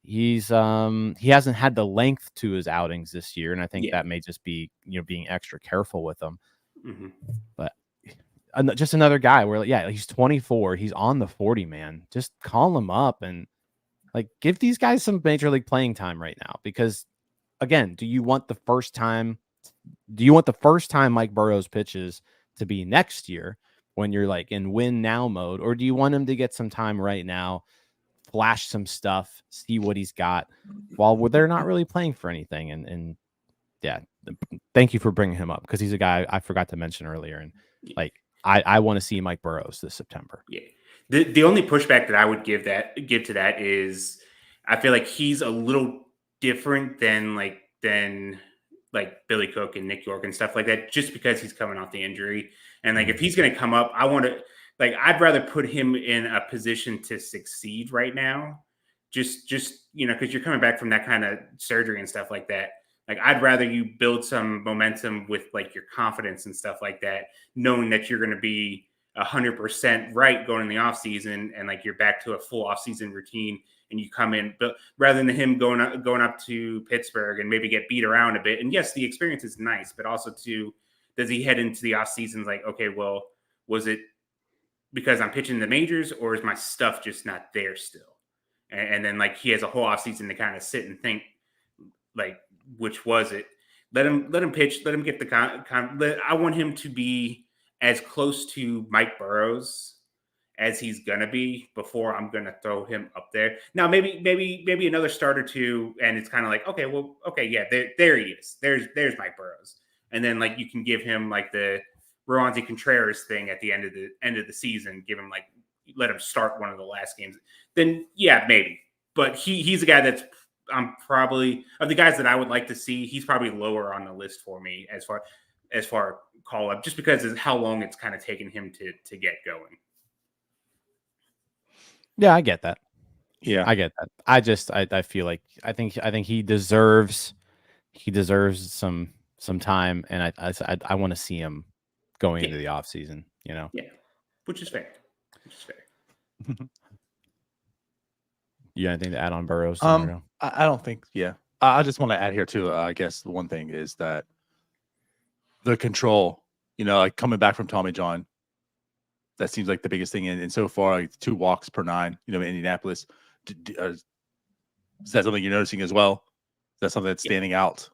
He hasn't had the length to his outings this year, and I think that may just be being extra careful with him. Mm-hmm. But just another guy where he's 24, he's on the 40 man. Just call him up and like give these guys some major league playing time right now, because again, do you want the first time Mike Burrows pitches to be next year when you're like in win now mode, or do you want him to get some time right now, flash some stuff, see what he's got while they're not really playing for anything? And thank you for bringing him up because he's a guy I forgot to mention earlier, and like I want to see Mike Burrows this September. Yeah. The only pushback that I would give to that is I feel like he's a little different than like Billy Cook and Nick York and stuff like that, just because he's coming off the injury. And like if he's going to come up, I want to I'd rather put him in a position to succeed right now. Just because you're coming back from that kind of surgery and stuff like that. Like I'd rather you build some momentum with like your confidence and stuff like that, knowing that you're going to be 100% right going in the off season, and like you're back to a full off season routine, and you come in, but rather than him going up to Pittsburgh and maybe get beat around a bit. And yes, the experience is nice, but also does he head into the off seasons like, okay, well, was it because I'm pitching the majors, or is my stuff just not there still? And then like he has a whole off season to kind of sit and think like, which was it? Let him pitch. Let him get the I want him to be as close to Mike Burrows as he's gonna be before I'm gonna throw him up there. Now maybe another start or two, and it's kind of like, okay, yeah, there he is. There's Mike Burrows, and then like you can give him like the Roansy Contreras thing at the end of the season. Give him like let him start one of the last games. Then yeah, maybe. But he's a guy that's I'm probably of the guys that I would like to see. He's probably lower on the list for me as far call up, just because of how long it's kind of taken him to get going. Yeah, I get that. Yeah, I get that. I feel like I think he deserves some time, and I want to see him going into the off season. Yeah, which is fair. You got anything to add on Burrows? I don't think. Yeah, I just want to add here too. I guess the one thing is that the control. Like coming back from Tommy John, that seems like the biggest thing. And so far, like 2 walks per 9. In Indianapolis. Is that something you're noticing as well? Is that something that's standing out?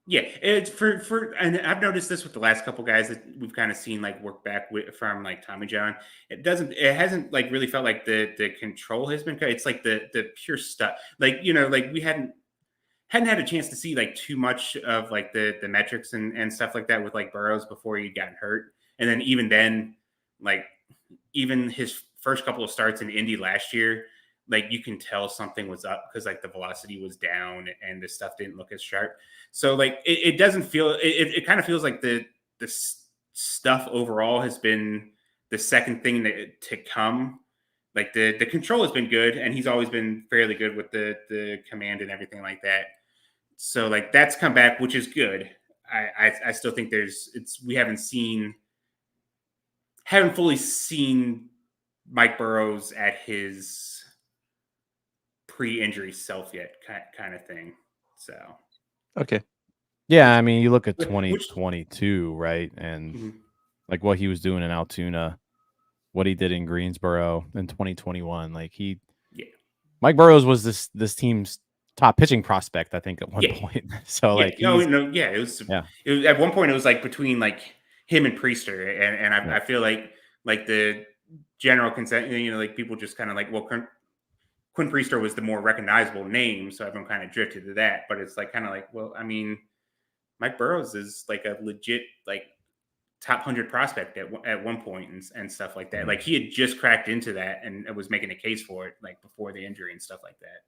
Yeah, it's for and I've noticed this with the last couple guys that we've kind of seen like work back from like Tommy John. It hasn't like really felt like the control has been. It's like the pure stuff. Like like we hadn't had a chance to see like too much of like the metrics and stuff like that with like Burrows before he got hurt, and then like even his first couple of starts in Indy last year. Like you can tell something was up because like the velocity was down and the stuff didn't look as sharp. So like it doesn't feel it kind of feels like the stuff overall has been the second thing to come. Like the control has been good, and he's always been fairly good with the command and everything like that. So like that's come back, which is good. I still think we haven't fully seen Mike Burrows at his pre-injury self yet, kind of thing. So okay, yeah, I mean, you look at 2022, right, and like what he was doing in Altoona, what he did in Greensboro in 2021. Like Mike Burrows was this team's top pitching prospect, I think, at one point. So it was at one point it was like between like him and Priester, and I feel like the general consent, like people just kind of like, well, Quinn Priester was the more recognizable name, so everyone kind of drifted to that. But it's like kind of like, well, I mean, Mike Burrows is like a legit like top 100 prospect at one point and stuff like that. Like he had just cracked into that and was making a case for it like before the injury and stuff like that.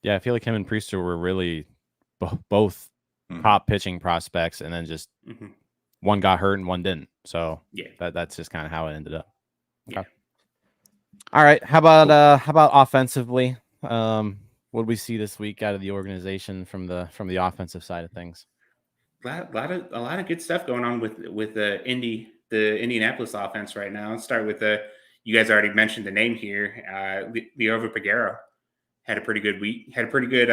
Yeah, I feel like him and Priester were really both top pitching prospects, and then just one got hurt and one didn't. So that's just kind of how it ended up. Okay. Yeah. All right. How about offensively? What do we see this week out of the organization from the offensive side of things? A lot of good stuff going on with the Indianapolis offense right now. Let's start with you guys already mentioned the name here. Liover Peguero had a pretty good week. Had a pretty good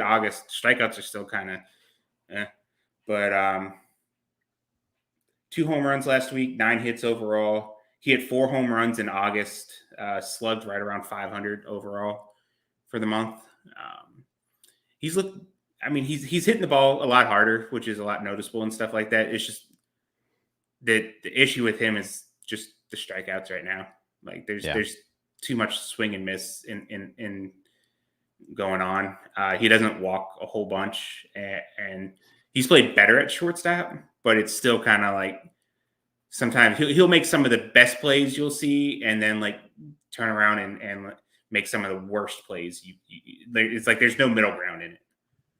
August. Strikeouts are still kind of, but 2 home runs last week, 9 hits overall. He had 4 home runs in August, slugged right around 500 overall for the month. He's hitting the ball a lot harder, which is a lot noticeable and stuff like that. It's just the issue with him is just the strikeouts right now. Like there's too much swing and miss in going on. He doesn't walk a whole bunch, and he's played better at shortstop, but it's still kind of like, sometimes he'll make some of the best plays you'll see, and then like turn around and make some of the worst plays. It's like there's no middle ground in it.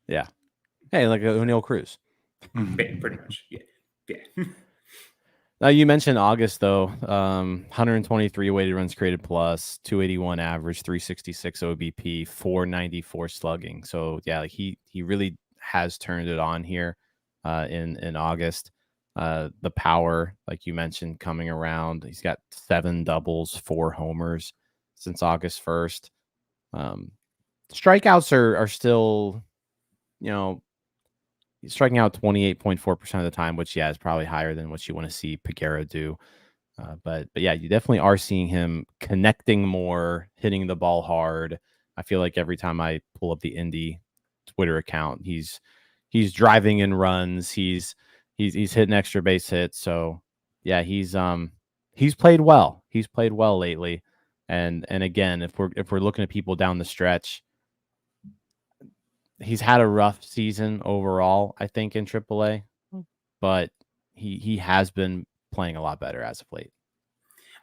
Yeah. Hey, like O'Neal Cruz. Pretty much. Yeah. Now you mentioned August though, 123 weighted runs created plus, 281 average, 366 OBP, 494 slugging. So yeah, like he really has turned it on here in August. The power, like you mentioned, coming around. He's got 7 doubles, 4 homers since August 1st. Strikeouts are still, he's striking out 28.4% of the time, which is probably higher than what you want to see Peguero do. But yeah, you definitely are seeing him connecting more, hitting the ball hard. I feel like every time I pull up the Indy Twitter account, he's driving in runs. He's hitting extra base hits. So yeah, he's played well. He's played well lately. And again, if we're looking at people down the stretch, he's had a rough season overall, I think, in AAA, but he has been playing a lot better as of late.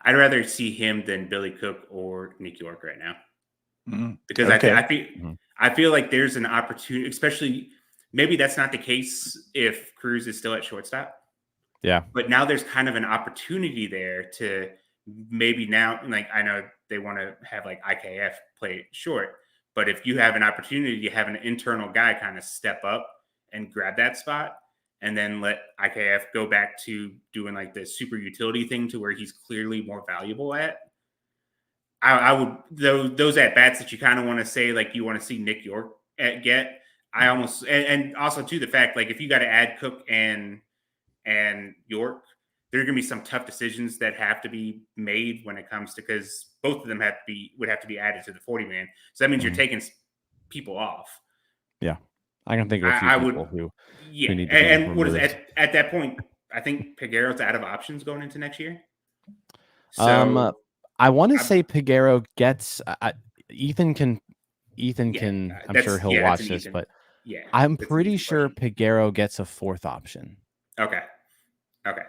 I'd rather see him than Billy Cook or Nick York right now, because I feel like there's an opportunity, especially maybe that's not the case if Cruz is still at shortstop. Yeah, but now there's kind of an opportunity there to maybe now, like I know they want to have like IKF play short. But if you have an opportunity, you have an internal guy kind of step up and grab that spot and then let IKF go back to doing like the super utility thing to where he's clearly more valuable at. I would, those at bats that you kind of want to say, like you want to see Nick York get, I almost, and also to the fact, like if you got to add Cook and York, there are going to be some tough decisions that have to be made when it comes to, because both of them would have to be added to the 40-man. So that means you're taking people off. Yeah, I can think of a few people who need to be removed. At that point, I think Peguero's out of options going into next year. So I want to say Peguero gets Ethan can. I'm sure he'll watch this, but I'm pretty sure Peguero gets a 4th option. Okay.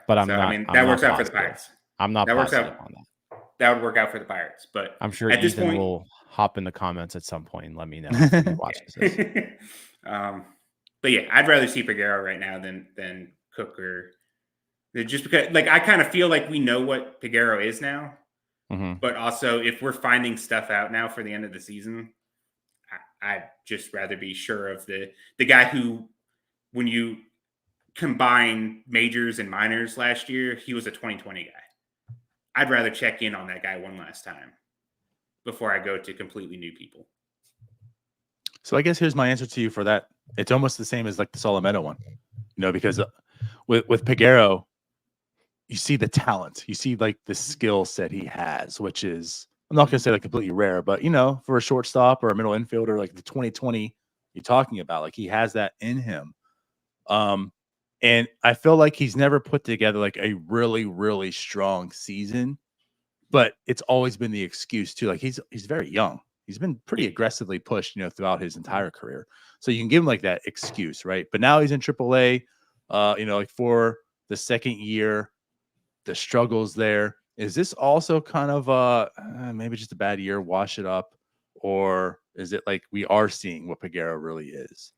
But I'm not. I mean, that works out for the Pirates. I'm not positive on that. That would work out for the Pirates, but I'm sure at Ethan will hop in the comments at some point and let me know if he watches this. But yeah, I'd rather see Peguero right now than Cook, or just because, like, I kind of feel like we know what Peguero is now, but also if we're finding stuff out now for the end of the season, I'd just rather be sure of the guy who, when you combine majors and minors last year, he was a 2020 guy. I'd rather check in on that guy one last time before I go to completely new people. So I guess here's my answer to you for that. It's almost the same as like the Solometa one, because with Peguero, you see the talent, you see like the skill set he has, which is, I'm not going to say like completely rare, but for a shortstop or a middle infielder, like the 2020 you're talking about, like he has that in him. And I feel like he's never put together like a really, really strong season, but it's always been the excuse too. Like he's very young. He's been pretty aggressively pushed, throughout his entire career. So you can give him like that excuse, right? But now he's in AAA, like for the second year, the struggles there. Is this also kind of maybe just a bad year, wash it up? Or is it like we are seeing what Peguero really is?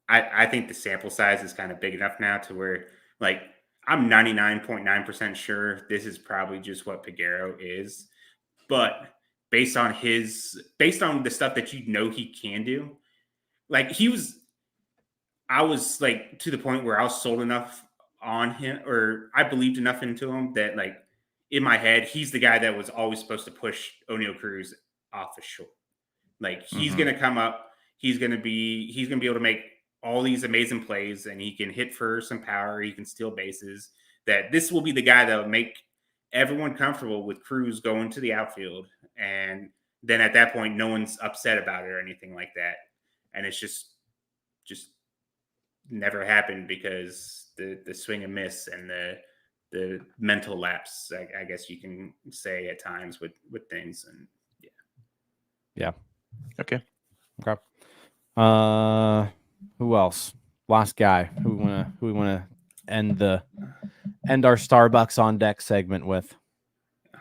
I think the sample size is kind of big enough now to where, like, I'm 99.9% sure this is probably just what Peguero is. But based on the stuff that he can do, like I was like to the point where I was sold enough on him, or I believed enough into him that, like, in my head, he's the guy that was always supposed to push O'Neal Cruz off the shore. Like he's going to come up, he's going to be able to make all these amazing plays, and he can hit for some power, he can steal bases. That this will be the guy that will make everyone comfortable with Cruz going to the outfield. And then at that point, no one's upset about it or anything like that. And it's just never happened because the swing and miss and the mental lapse, I guess you can say at times with things. And yeah. Okay. Who else? Last guy. Who we wanna end our Starbucs on deck segment with?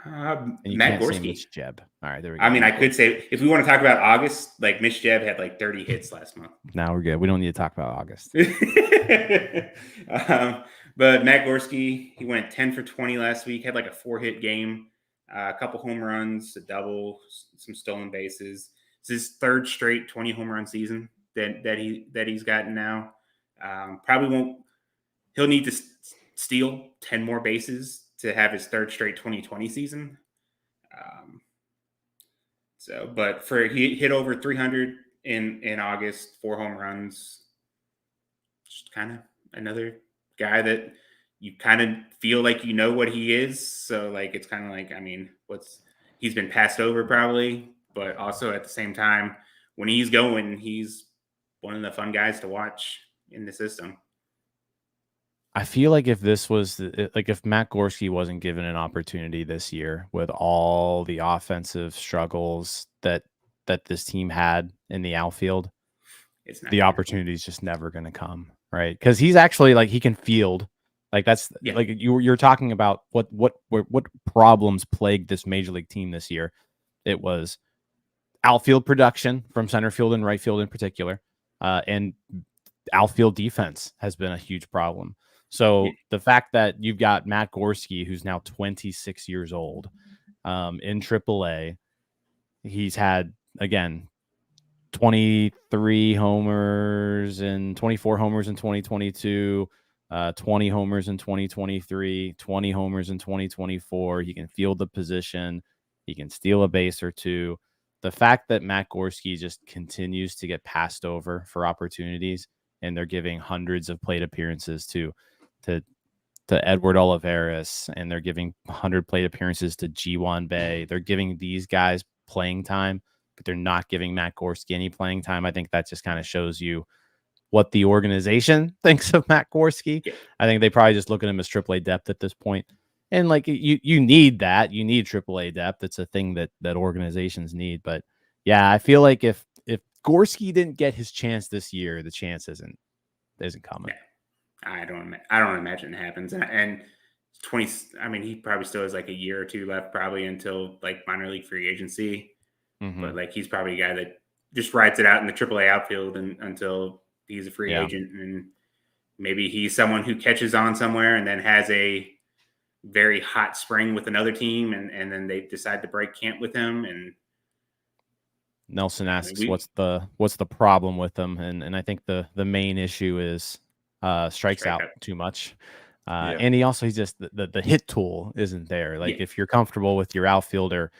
And you Matt can't say Gorski. Mitch Jeb. All right, there we go. I mean, I could say, if we want to talk about August, like Mitch Jeb had like 30 hits last month. Now we're good. We don't need to talk about August. But Matt Gorski, he went 10 for 20 last week, had like a 4-hit game, a couple home runs, a double, some stolen bases. It's his third straight 20 home run season that he's gotten now. Probably won't. He'll need to steal 10 more bases to have his third straight 2020 season. But he hit over 300 in August, 4 home runs. Just kind of another guy that you kind of feel like you know what he is. So like it's kind of like, I mean, he's been passed over probably, but also at the same time, when he's going, he's one of the fun guys to watch in the system. I feel like if this was if Matt Gorski wasn't given an opportunity this year with all the offensive struggles that this team had in the outfield, the opportunity is just never going to come, right? Because he's actually like he can field, like that's like you're talking about what problems plagued this major league team this year. It was outfield production from center field and right field in particular, and outfield defense has been a huge problem. So the fact that you've got Matt Gorski, who's now 26 years old, in AAA, he's had, again, 23 homers and 24 homers in 2022, 20 homers in 2023, 20 homers in 2024. He can field the position. He can steal a base or two. The fact that Matt Gorski just continues to get passed over for opportunities, and they're giving hundreds of plate appearances to Edward Olivares, and they're giving 100 plate appearances to G1 Bay. They're giving these guys playing time, but they're not giving Matt Gorski any playing time. I think that just kind of shows you what the organization thinks of Matt Gorski. I think they probably just look at him as AAA depth at this point. And like you need that. You need AAA depth. It's a thing that organizations need. But yeah, I feel like if Gorski didn't get his chance this year, the chance isn't coming. Yeah. I don't imagine it happens. And 20, I mean, he probably still has like a year or two left, probably until like minor league free agency. Mm-hmm. But like he's probably a guy that just rides it out in the AAA outfield until he's a free agent, and maybe he's someone who catches on somewhere and then has a very hot spring with another team, and then they decide to break camp with him. And Nelson asks, what's the problem with him? And I think the main issue is strikes out too much. And he's just the hit tool isn't there. Like if you're comfortable with your outfielder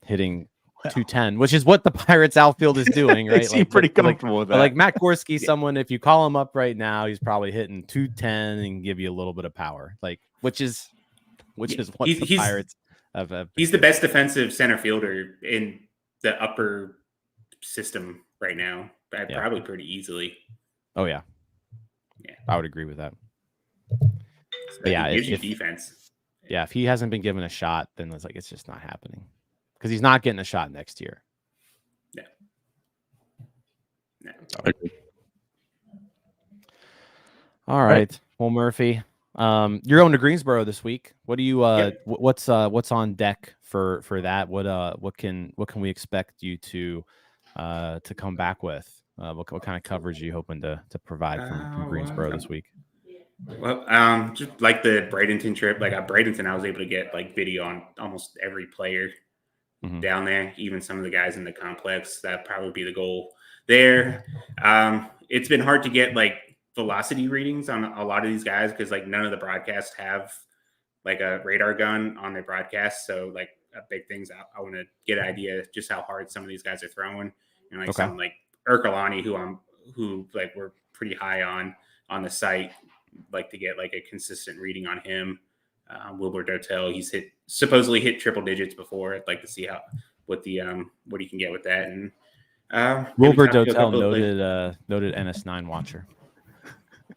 hitting 210, which is what the Pirates outfield is doing, right? They seem pretty comfortable with that. But like Matt Gorski, someone, if you call him up right now, he's probably hitting 210 and give you a little bit of power, like which is what the Pirates have. He's the best defensive center fielder in the upper system right now, probably pretty easily. Oh yeah, I would agree with that. But yeah, if defense. Yeah, if he hasn't been given a shot, then it's just not happening. Because he's not getting a shot next year. No. All right. Well, Murphy, you're going to Greensboro this week. What do you what's on deck for that? What can we expect you to come back with? What kind of coverage are you hoping to provide from Greensboro this week? Well, just like the Bradenton trip, like at Bradenton, I was able to get like video on almost every player down there, even some of the guys in the complex. That'd probably be the goal there. It's been hard to get like velocity readings on a lot of these guys because like none of the broadcasts have like a radar gun on their broadcast. So like a big things I want to get an idea just how hard some of these guys are throwing, and like someone like Urkelani, who like we're pretty high on the site, like to get like a consistent reading on him. Wilbur Dotel, he's supposedly hit triple digits before. I'd like to see what he can get with that. And Wilbur Dotel, noted NS9 watcher.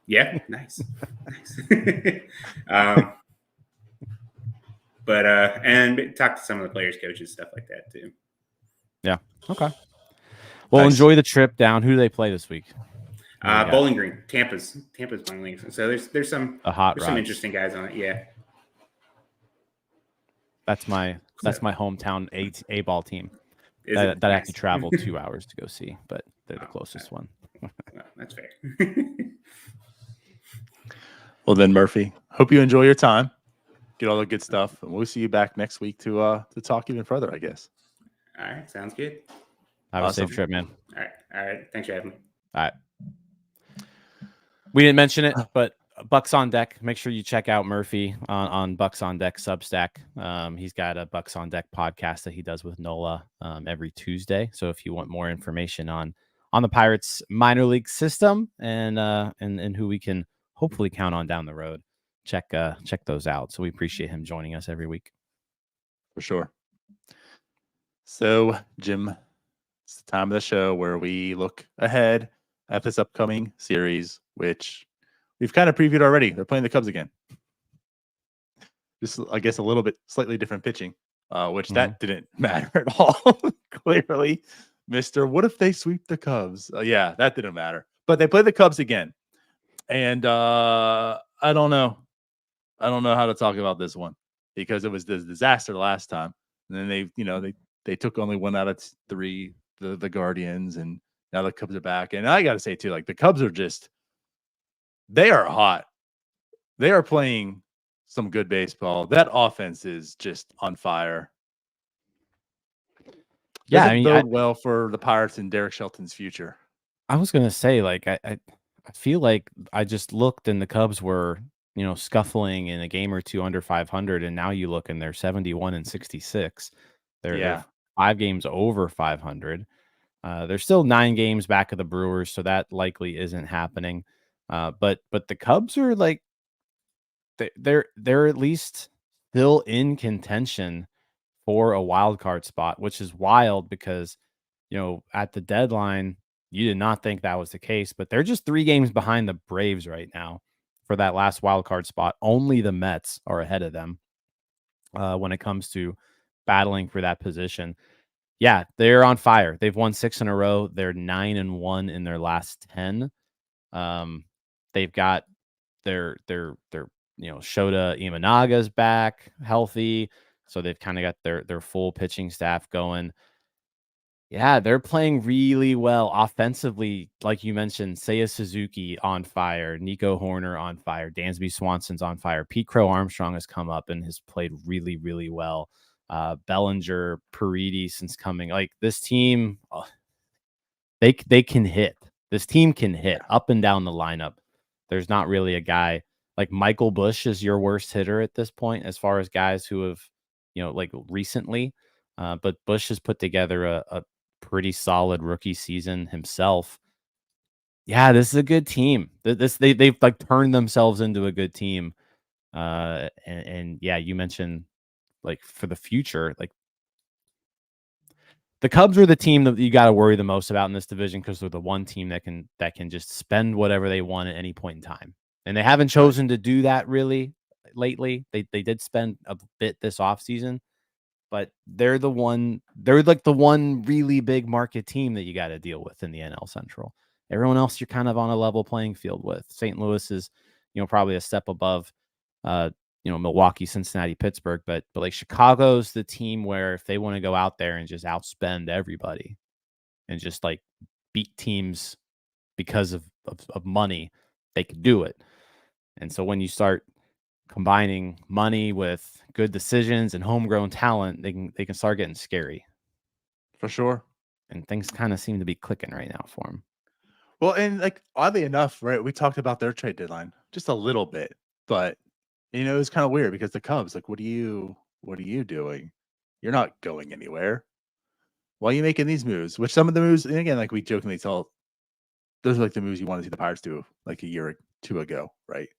Yeah, nice. But and talk to some of the players, coaches, stuff like that too. Yeah. Okay. Well, enjoy the trip down. Who do they play this week? Bowling Green, Tampa's Bowling Green. So there's some some interesting guys on it. Yeah. That's my hometown A ball team Is that it? I have Nice. to travel 2 hours to go see, but they're the closest one. Well, that's fair. Well then, Murphy, hope you enjoy your time. Get all the good stuff, and we'll see you back next week to talk even further, I guess. All right, sounds good. Have a safe trip, man. All right. Thanks for having me. All right. We didn't mention it, but Bucs on Deck. Make sure you check out Murphy on Bucs On Deck Substack. He's got a Bucs On Deck podcast that he does with Nola every Tuesday. So if you want more information on the Pirates minor league system and who we can hopefully count on down the road, check those out. So we appreciate him joining us every week. For sure. So, Jim, it's the time of the show where we look ahead at this upcoming series, which we've kind of previewed already. They're playing the Cubs again. Just, I guess, a little bit slightly different pitching, which that didn't matter at all. Clearly, Mr. What if they sweep the Cubs? Yeah, that didn't matter. But they play the Cubs again. And I don't know. I don't know how to talk about this one because it was this disaster last time. And then they took only 1 out of 3, the Guardians, and now the Cubs are back. And I got to say, too, like the Cubs are they are hot. They are playing some good baseball. That offense is just on fire. Yeah, I mean, bode well for the Pirates and Derek Shelton's future. I was gonna say, like, I feel like I just looked and the Cubs were, scuffling in a game or two under 500, and now you look and they're 71-66. They're 5 games over 500. They're still 9 games back of the Brewers, so that likely isn't happening. But the Cubs are like they're at least still in contention for a wild card spot, which is wild because at the deadline you did not think that was the case, but they're just 3 games behind the Braves right now for that last wild card spot. Only the Mets are ahead of them when it comes to battling for that position. Yeah, they're on fire. They've won 6 in a row. They're 9-1 in their last 10. They've got their Shota Imanaga's back healthy, so they've kind of got their full pitching staff going. Yeah, they're playing really well offensively, like you mentioned. Seiya Suzuki on fire, Nico Horner on fire, Dansby Swanson's on fire. Pete Crow Armstrong has come up and has played really, really well. Bellinger, Paredes since coming. Like this team, they can hit. This team can hit up and down the lineup. There's not really a guy like Michael Busch is your worst hitter at this point as far as guys who have, like recently. But Busch has put together a pretty solid rookie season himself. Yeah, this is a good team. They've like turned themselves into a good team. And yeah, you mentioned like for the future, like the Cubs are the team that you got to worry the most about in this division because they're the one team that can just spend whatever they want at any point in time. And they haven't chosen to do that really lately. They did spend a bit this offseason, but they're like the one really big market team that you got to deal with in the NL Central. Everyone else you're kind of on a level playing field with. St. Louis is, probably a step above Milwaukee, Cincinnati, Pittsburgh, but like Chicago's the team where if they want to go out there and just outspend everybody and just like beat teams because of money, they can do it. And so when you start combining money with good decisions and homegrown talent, they can start getting scary. For sure. And things kind of seem to be clicking right now for them. Well, and like oddly enough, right, we talked about their trade deadline just a little bit, but it's kind of weird because the Cubs, like, what are you doing? You're not going anywhere. Why are you making these moves? Which some of the moves, and again, like we jokingly tell, those are like the moves you want to see the Pirates do like a year or 2 ago, right?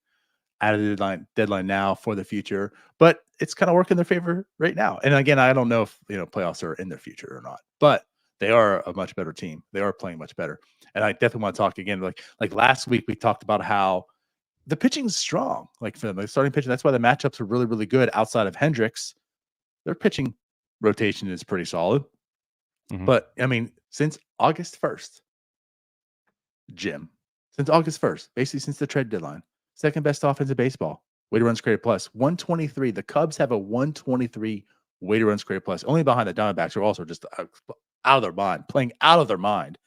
Out of the deadline now for the future, but it's kind of working in their favor right now. And again, I don't know if playoffs are in their future or not, but they are a much better team. They are playing much better, and I definitely want to talk again. Like last week, we talked about how the pitching's strong, like for them, like starting pitching. That's why the matchups are really, really good. Outside of Hendricks, their pitching rotation is pretty solid. Mm-hmm. But I mean, since August 1st, Jim, since August 1st, basically since the trade deadline, second best offense in baseball. Weighted runs created plus 123. The Cubs have a 123 weighted runs created plus, only behind the Diamondbacks, who are also just out of their mind, playing out of their mind.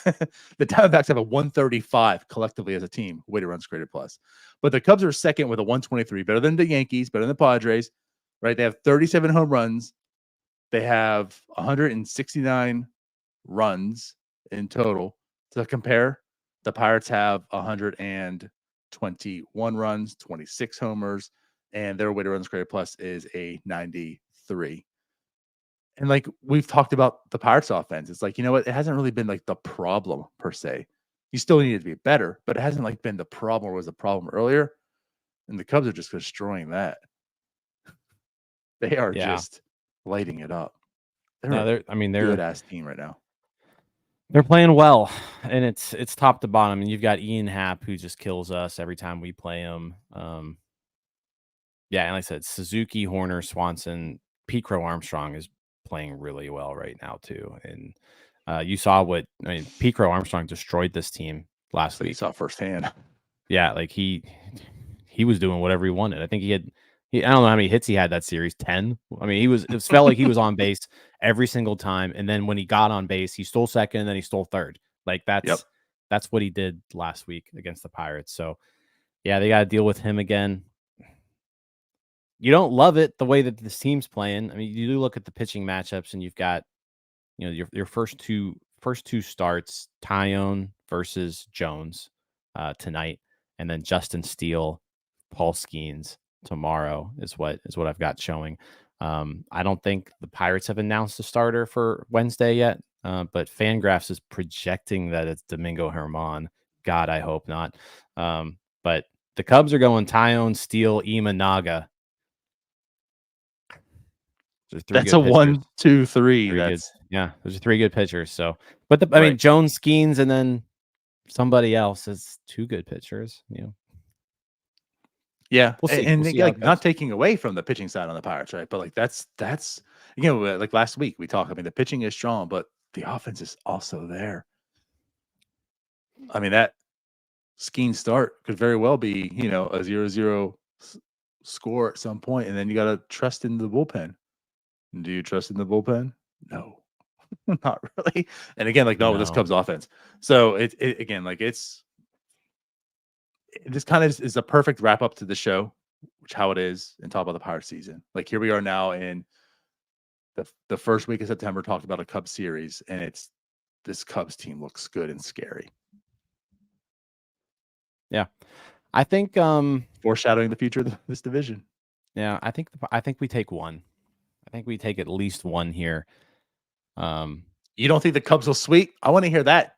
The Diamondbacks have a 135 collectively as a team, weighted runs created plus. But the Cubs are second with a 123, better than the Yankees, better than the Padres, right? They have 37 home runs. They have 169 runs in total. To compare, the Pirates have 121 runs, 26 homers, and their weighted runs created plus is a 93. And like we've talked about the Pirates offense, it's like, you know what? It hasn't really been like the problem per se. You still need to be better, but it hasn't like been the problem or was the problem earlier. And the Cubs are just destroying that. They are just lighting it up. They're good ass team right now. They're playing well, and it's top to bottom. And you've got Ian Happ, who just kills us every time we play him. And like I said, Suzuki, Horner, Swanson, Pete Crow Armstrong is playing really well right now too. And you saw Pete Crow Armstrong destroyed this team last week. You saw firsthand. Yeah, like he was doing whatever he wanted. I think I don't know how many hits he had that series, 10. I mean, it felt like he was on base every single time. And then when he got on base, he stole second and then he stole third. Like that's what he did last week against the Pirates. So yeah, they got to deal with him again. You don't love it the way that this team's playing. I mean, you do look at the pitching matchups and you've got, your first two starts, Tyone versus Jones tonight, and then Justin Steele, Paul Skeens tomorrow is what I've got showing. I don't think the Pirates have announced a starter for Wednesday yet, but Fangraphs is projecting that it's Domingo Germán. God, I hope not. But the Cubs are going Tyone, Steele, Imanaga. That's a 1, 2, 3. Those are three good pitchers. So, but I mean, Jones, Skeens, and then somebody else is two good pitchers. Yeah, we'll see. And like not taking away from the pitching side on the Pirates, right? But like that's like last week we talked. I mean, the pitching is strong, but the offense is also there. I mean, that Skeens start could very well be a 0-0 score at some point, and then you got to trust in the bullpen. Do you trust in the bullpen? No, not really. And again, like with this Cubs offense. So it again, like this kind of is a perfect wrap up to the show, which how it is and talk about the Pirates season. Like here we are now in the first week of September, talked about a Cubs series, and this Cubs team looks good and scary. Yeah, I think foreshadowing the future of this division. Yeah, I think we take one. I think we take at least one here. You don't think the Cubs will sweep? I want to hear that.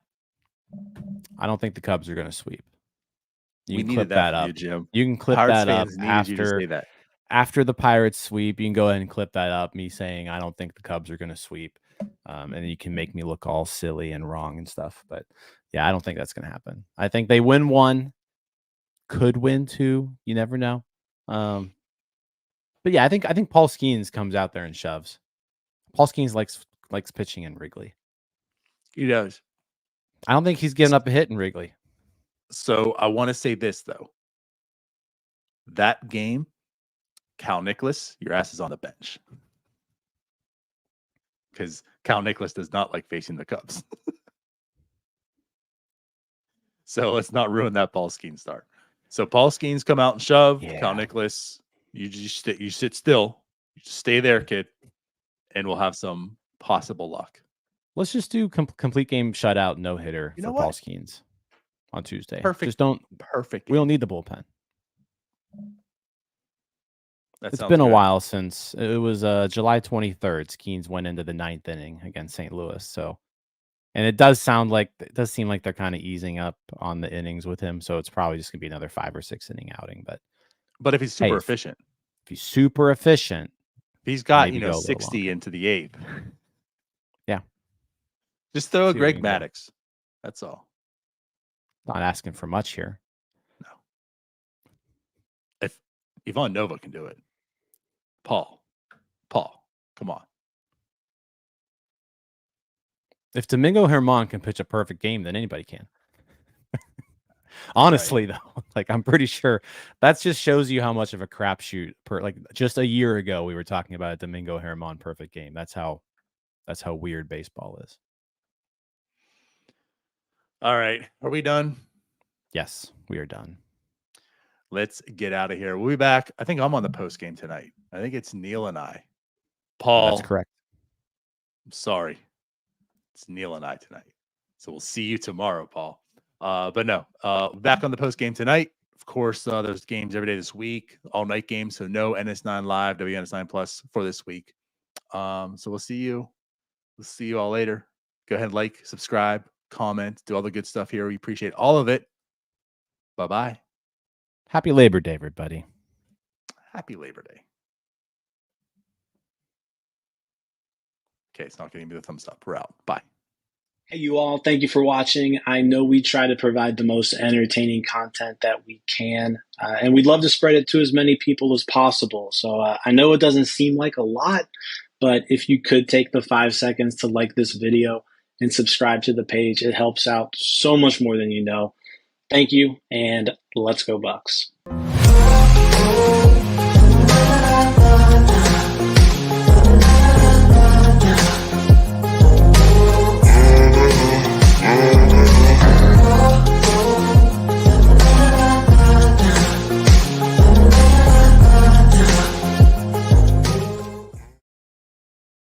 I don't think the Cubs are going to sweep. You can clip that up, Jim. You can clip that up after the Pirates sweep. You can go ahead and clip that up. Me saying I don't think the Cubs are going to sweep, and you can make me look all silly and wrong and stuff. But yeah, I don't think that's going to happen. I think they win one, could win two. You never know. But yeah, I think Paul Skeens comes out there and shoves. Paul Skeens likes pitching in Wrigley. He does. I don't think he's giving up a hit in Wrigley. So I want to say this though. That game, Cal Nicholas, your ass is on the bench. Because Cal Nicholas does not like facing the Cubs. So let's not ruin that Paul Skeens start. So Paul Skeens come out and shove. Yeah. Cal Nicholas, you sit still. You just stay there, kid. And we'll have some possible luck. Let's just do complete game shutout, no hitter for Paul Skeens on Tuesday. Perfect. Just don't. Perfect. We don't need the bullpen. It's been a while since it was July 23rd. Skeens went into the 9th inning against St. Louis. So, and it does seem like they're kind of easing up on the innings with him. So it's probably just gonna be another 5 or 6 inning outing. But if he's super efficient, he's got 60 into the 8th. Yeah, just throw a Greg Maddux. That's all. Not asking for much here. No. If Ivan Nova can do it, Paul, come on. If Domingo Germán can pitch a perfect game, then anybody can. Honestly, though, like I'm pretty sure that just shows you how much of a crapshoot just a year ago we were talking about a Domingo Herman perfect game. That's how weird baseball is. All right. Are we done? Yes, we are done. Let's get out of here. We'll be back. I think I'm on the post game tonight. I think it's Neil and I. Paul. That's correct. I'm sorry. It's Neil and I tonight. So we'll see you tomorrow, Paul. But no, back on the post game tonight. Of course, there's games every day this week, all night games. So no NS9 Live, WNS9 Plus for this week. So we'll see you. We'll see you all later. Go ahead, like, subscribe, comment, do all the good stuff here. We appreciate all of it. Bye-bye. Happy Labor Day, everybody. Happy Labor Day. Okay, it's not getting me the thumbs up. We're out. Bye. Hey, you all. Thank you for watching. I know we try to provide the most entertaining content that we can, and we'd love to spread it to as many people as possible. So I know it doesn't seem like a lot, but if you could take the 5 seconds to like this video and subscribe to the page, it helps out so much more than you know. Thank you, and let's go Bucs.